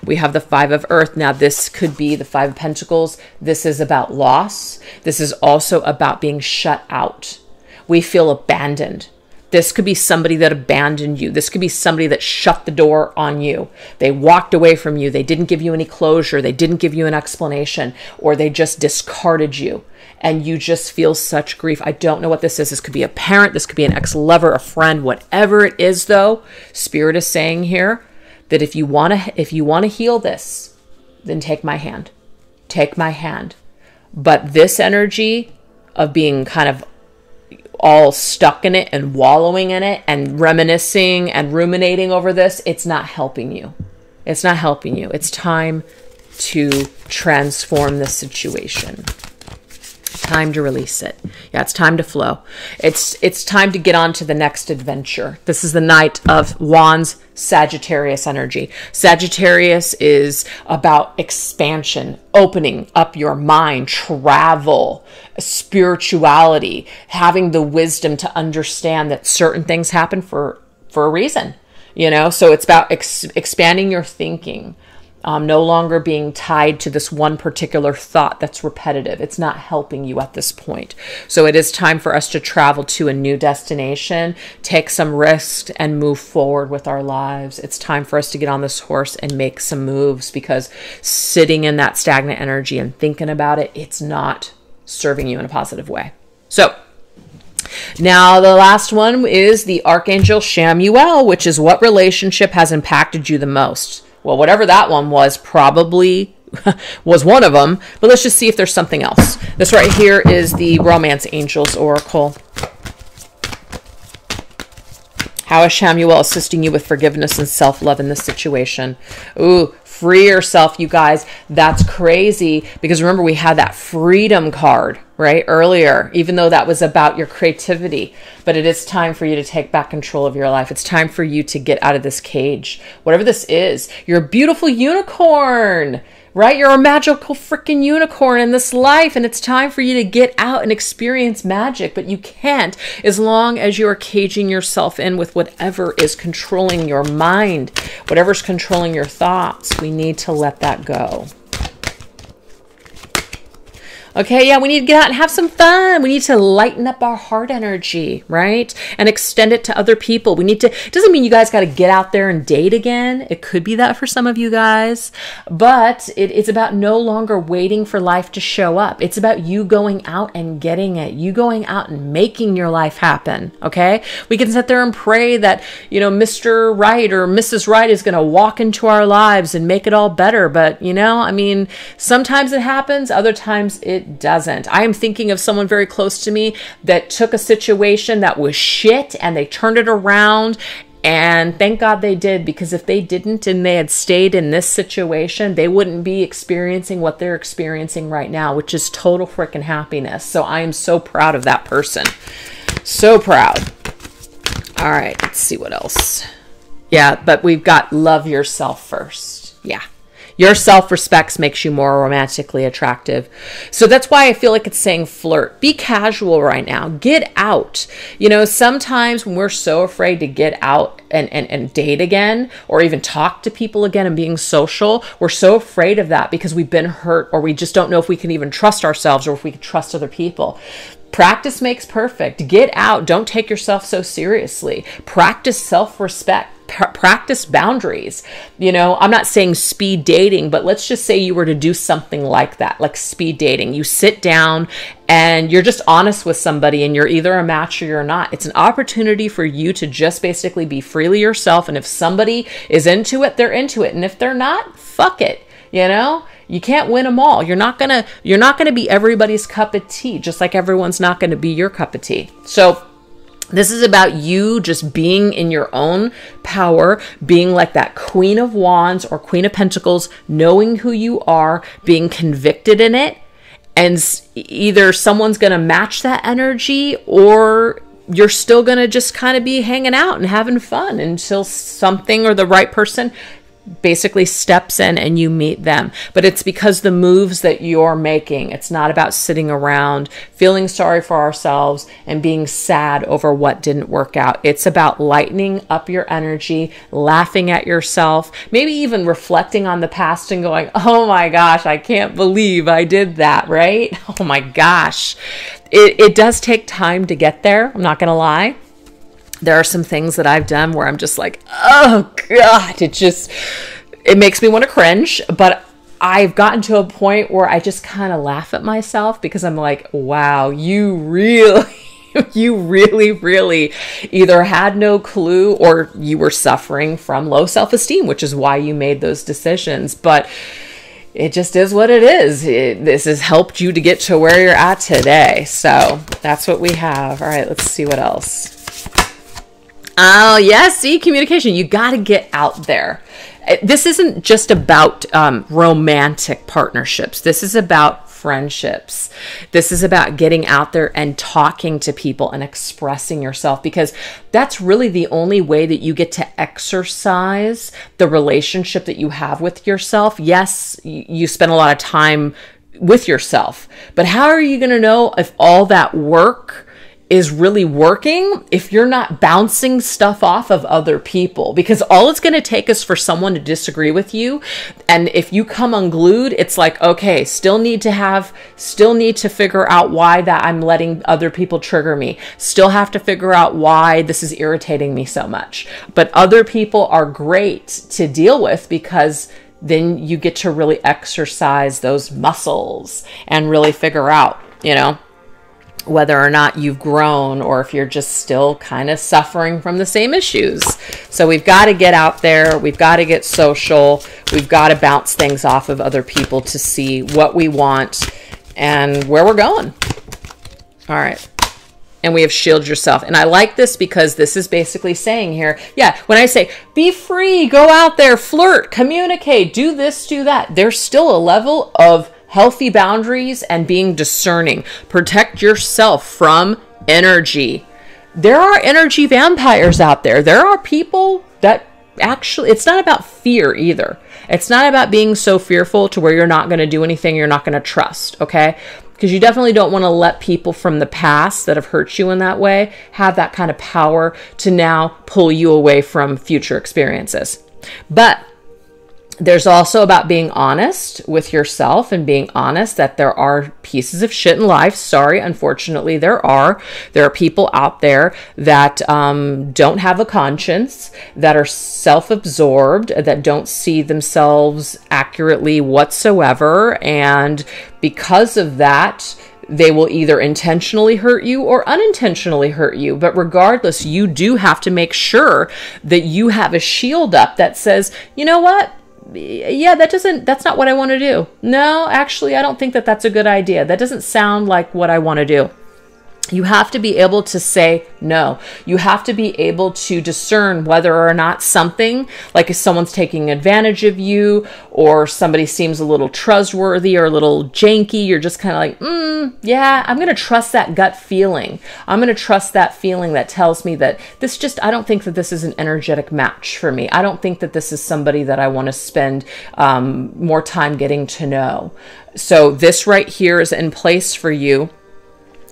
We have the Five of Earth. Now, this could be the Five of Pentacles. This is about loss. This is also about being shut out. We feel abandoned. This could be somebody that abandoned you. This could be somebody that shut the door on you. They walked away from you. They didn't give you any closure. They didn't give you an explanation, or they just discarded you. And you just feel such grief. I don't know what this is. This could be a parent. This could be an ex-lover, a friend, whatever it is, though. Spirit is saying here that if you want to heal this, then take my hand. Take my hand. But this energy of being kind of all stuck in it and wallowing in it and reminiscing and ruminating over this, it's not helping you. It's not helping you. It's time to transform the situation. Time to release it. Yeah, it's time to flow. It's time to get on to the next adventure. This is the Knight of Wands, Sagittarius energy. Sagittarius is about expansion, opening up your mind, travel, spirituality, having the wisdom to understand that certain things happen for a reason. You know, so it's about expanding your thinking. No longer being tied to this one particular thought that's repetitive. It's not helping you at this point. So it is time for us to travel to a new destination, take some risks, and move forward with our lives. It's time for us to get on this horse and make some moves, because sitting in that stagnant energy and thinking about it, it's not serving you in a positive way. So now the last one is the Archangel Chamuel, which is what relationship has impacted you the most. Well, whatever that one was probably was one of them, but let's just see if there's something else. This right here is the Romance Angels Oracle. How is Chamuel assisting you with forgiveness and self-love in this situation? Ooh, Free yourself, you guys. That's crazy, because remember, we had that freedom card, right, earlier, even though that was about your creativity. But it is time for you to take back control of your life. It's time for you to get out of this cage, whatever this is. You're a beautiful unicorn, right? You're a magical freaking unicorn in this life, and it's time for you to get out and experience magic, but you can't as long as you are caging yourself in with whatever is controlling your mind, whatever's controlling your thoughts. We need to let that go. Okay, yeah, we need to get out and have some fun. We need to lighten up our heart energy, right? And extend it to other people. We need to, it doesn't mean you guys got to get out there and date again. It could be that for some of you guys, but it's about no longer waiting for life to show up. It's about you going out and getting it. You going out and making your life happen, okay? We can sit there and pray that, you know, Mr. Right or Mrs. Right is going to walk into our lives and make it all better. But, you know, I mean, sometimes it happens, other times it doesn't. I am thinking of someone very close to me that took a situation that was shit and they turned it around, and thank God they did, because if they didn't and they had stayed in this situation, they wouldn't be experiencing what they're experiencing right now, which is total freaking happiness. So I am so proud of that person. So proud. All right, let's see what else. Yeah, but we've got love yourself first. Yeah. Your self-respect makes you more romantically attractive. So that's why I feel like it's saying flirt. Be casual right now. Get out. You know, sometimes when we're so afraid to get out and date again, or even talk to people again and being social, we're so afraid of that because we've been hurt, or we just don't know if we can even trust ourselves or if we can trust other people. Practice makes perfect. Get out. Don't take yourself so seriously. Practice self-respect. Practice boundaries. You know, I'm not saying speed dating, but let's just say you were to do something like that, like speed dating. You sit down and you're just honest with somebody, and you're either a match or you're not. It's an opportunity for you to just basically be freely yourself. And if somebody is into it, they're into it. And if they're not, fuck it. You know, you can't win them all. You're not gonna be everybody's cup of tea, just like everyone's not gonna be your cup of tea. So this is about you just being in your own power, being like that Queen of Wands or Queen of Pentacles, knowing who you are, being convicted in it, and either someone's going to match that energy, or you're still going to just kind of be hanging out and having fun until something or the right person basically steps in and you meet them. But it's because the moves that you're making. It's not about sitting around feeling sorry for ourselves and being sad over what didn't work out. It's about lightening up your energy, laughing at yourself, maybe even reflecting on the past and going, oh my gosh, I can't believe I did that, right? Oh my gosh. It does take time to get there. I'm not going to lie. There are some things that I've done where I'm just like, oh God, it makes me want to cringe. But I've gotten to a point where I just kind of laugh at myself, because I'm like, wow, you really either had no clue or you were suffering from low self-esteem, which is why you made those decisions. But it just is what it is. This has helped you to get to where you're at today. So that's what we have. All right, let's see what else. Oh, yes. See, communication. You got to get out there. This isn't just about romantic partnerships. This is about friendships. This is about getting out there and talking to people and expressing yourself, because that's really the only way that you get to exercise the relationship that you have with yourself. Yes, you spend a lot of time with yourself, but how are you going to know if all that work is really working if you're not bouncing stuff off of other people? Because all it's going to take is for someone to disagree with you. And if you come unglued, it's like, okay, still need to figure out why that I'm letting other people trigger me. Still have to figure out why this is irritating me so much. But other people are great to deal with, because then you get to really exercise those muscles and really figure out, you know, whether or not you've grown, or if you're just still kind of suffering from the same issues. So we've got to get out there. We've got to get social. We've got to bounce things off of other people to see what we want and where we're going. All right. And we have shield yourself. And I like this because this is basically saying here, yeah, when I say be free, go out there, flirt, communicate, do this, do that, there's still a level of healthy boundaries and being discerning. Protect yourself from energy. There are energy vampires out there. There are people that actually, it's not about fear either. It's not about being so fearful to where you're not going to do anything, you're not going to trust, okay? Because you definitely don't want to let people from the past that have hurt you in that way have that kind of power to now pull you away from future experiences. But there's also about being honest with yourself and being honest that there are pieces of shit in life. Sorry, unfortunately, there are people out there that don't have a conscience, that are self-absorbed, that don't see themselves accurately whatsoever. And because of that, they will either intentionally hurt you or unintentionally hurt you. But regardless, you do have to make sure that you have a shield up that says, you know what? Yeah, that's not what I want to do. No, actually, I don't think that that's a good idea. That doesn't sound like what I want to do. You have to be able to say no. You have to be able to discern whether or not something, like if someone's taking advantage of you or somebody seems a little trustworthy or a little janky, you're just kind of like, yeah, I'm going to trust that gut feeling. I'm going to trust that feeling that tells me that I don't think that this is an energetic match for me. I don't think that this is somebody that I want to spend more time getting to know. So this right here is in place for you.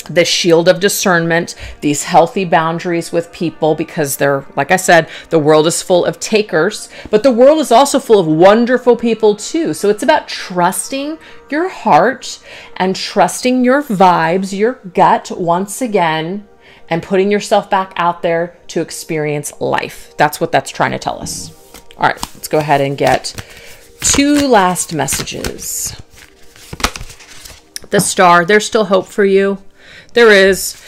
The shield of discernment, these healthy boundaries with people, because they're, like I said, the world is full of takers, but the world is also full of wonderful people too. So it's about trusting your heart and trusting your vibes, your gut once again, and putting yourself back out there to experience life. That's what that's trying to tell us. All right, let's go ahead and get 2 last messages. The Star, there's still hope for you. There is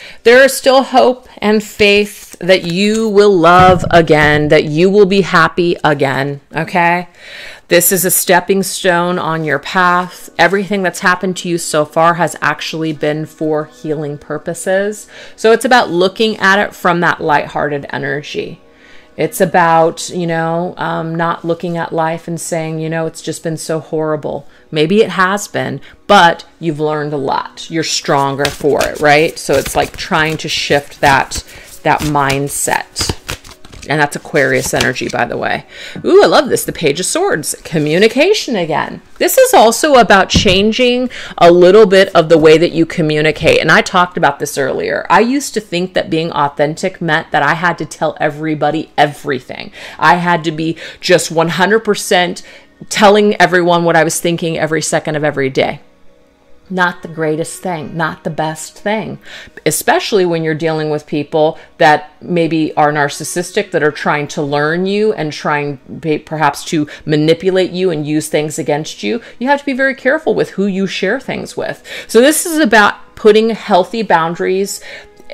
still hope and faith that you will love again, that you will be happy again, okay? This is a stepping stone on your path. Everything that's happened to you so far has actually been for healing purposes. So it's about looking at it from that lighthearted energy. It's about, not looking at life and saying, it's just been so horrible. Maybe it has been, but you've learned a lot. You're stronger for it, right? So it's like trying to shift that mindset. And that's Aquarius energy, by the way. Ooh, I love this. The Page of Swords. Communication again. This is also about changing a little bit of the way that you communicate. And I talked about this earlier. I used to think that being authentic meant that I had to tell everybody everything. I had to be just 100% telling everyone what I was thinking every second of every day. Not the greatest thing, not the best thing, especially when you're dealing with people that maybe are narcissistic, that are trying to learn you and trying perhaps to manipulate you and use things against you. You have to be very careful with who you share things with. So this is about putting healthy boundaries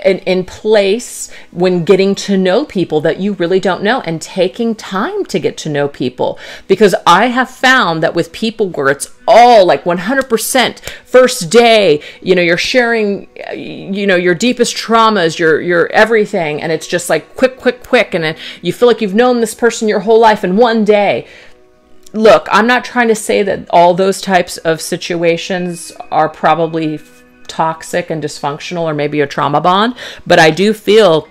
in place when getting to know people that you really don't know, and taking time to get to know people. Because I have found that with people where it's all like 100% first day, you're sharing, your deepest traumas, your everything, and it's just like quick, and you feel like you've known this person your whole life in one day. Look, I'm not trying to say that all those types of situations are probably toxic and dysfunctional or maybe a trauma bond, but I do feel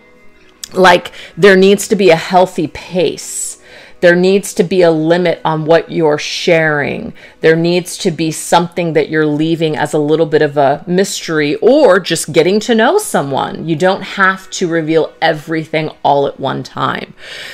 like there needs to be a healthy pace. There needs to be a limit on what you're sharing. There needs to be something that you're leaving as a little bit of a mystery, or just getting to know someone. You don't have to reveal everything all at one time.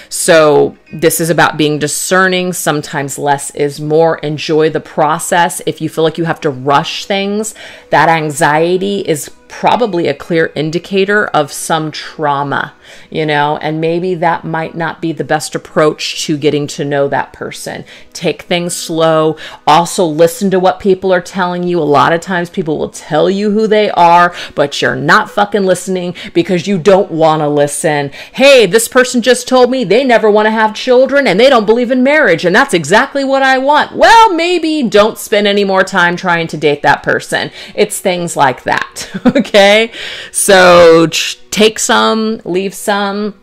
So this is about being discerning. Sometimes less is more. Enjoy the process. If you feel like you have to rush things, that anxiety is probably a clear indicator of some trauma, and maybe that might not be the best approach to getting to know that person. Take things slow. Also listen to what people are telling you. A lot of times people will tell you who they are, but you're not fucking listening because you don't want to listen. Hey, this person just told me they never want to have children and they don't believe in marriage, and that's exactly what I want. Well, maybe don't spend any more time trying to date that person. It's things like that, okay? So take some, leave some.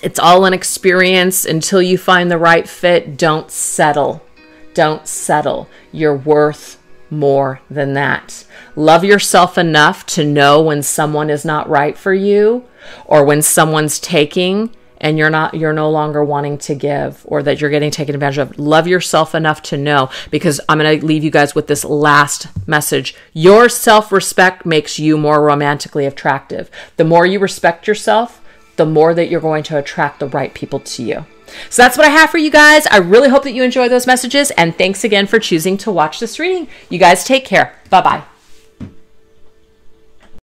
It's all an experience until you find the right fit. Don't settle. Don't settle. You're worth more than that. Love yourself enough to know when someone is not right for you, or when someone's taking and you're no longer wanting to give, or that you're getting taken advantage of. Love yourself enough to know, because I'm going to leave you guys with this last message. Your self-respect makes you more romantically attractive. The more you respect yourself, the more that you're going to attract the right people to you. So that's what I have for you guys. I really hope that you enjoy those messages, and thanks again for choosing to watch this reading. You guys take care. Bye-bye.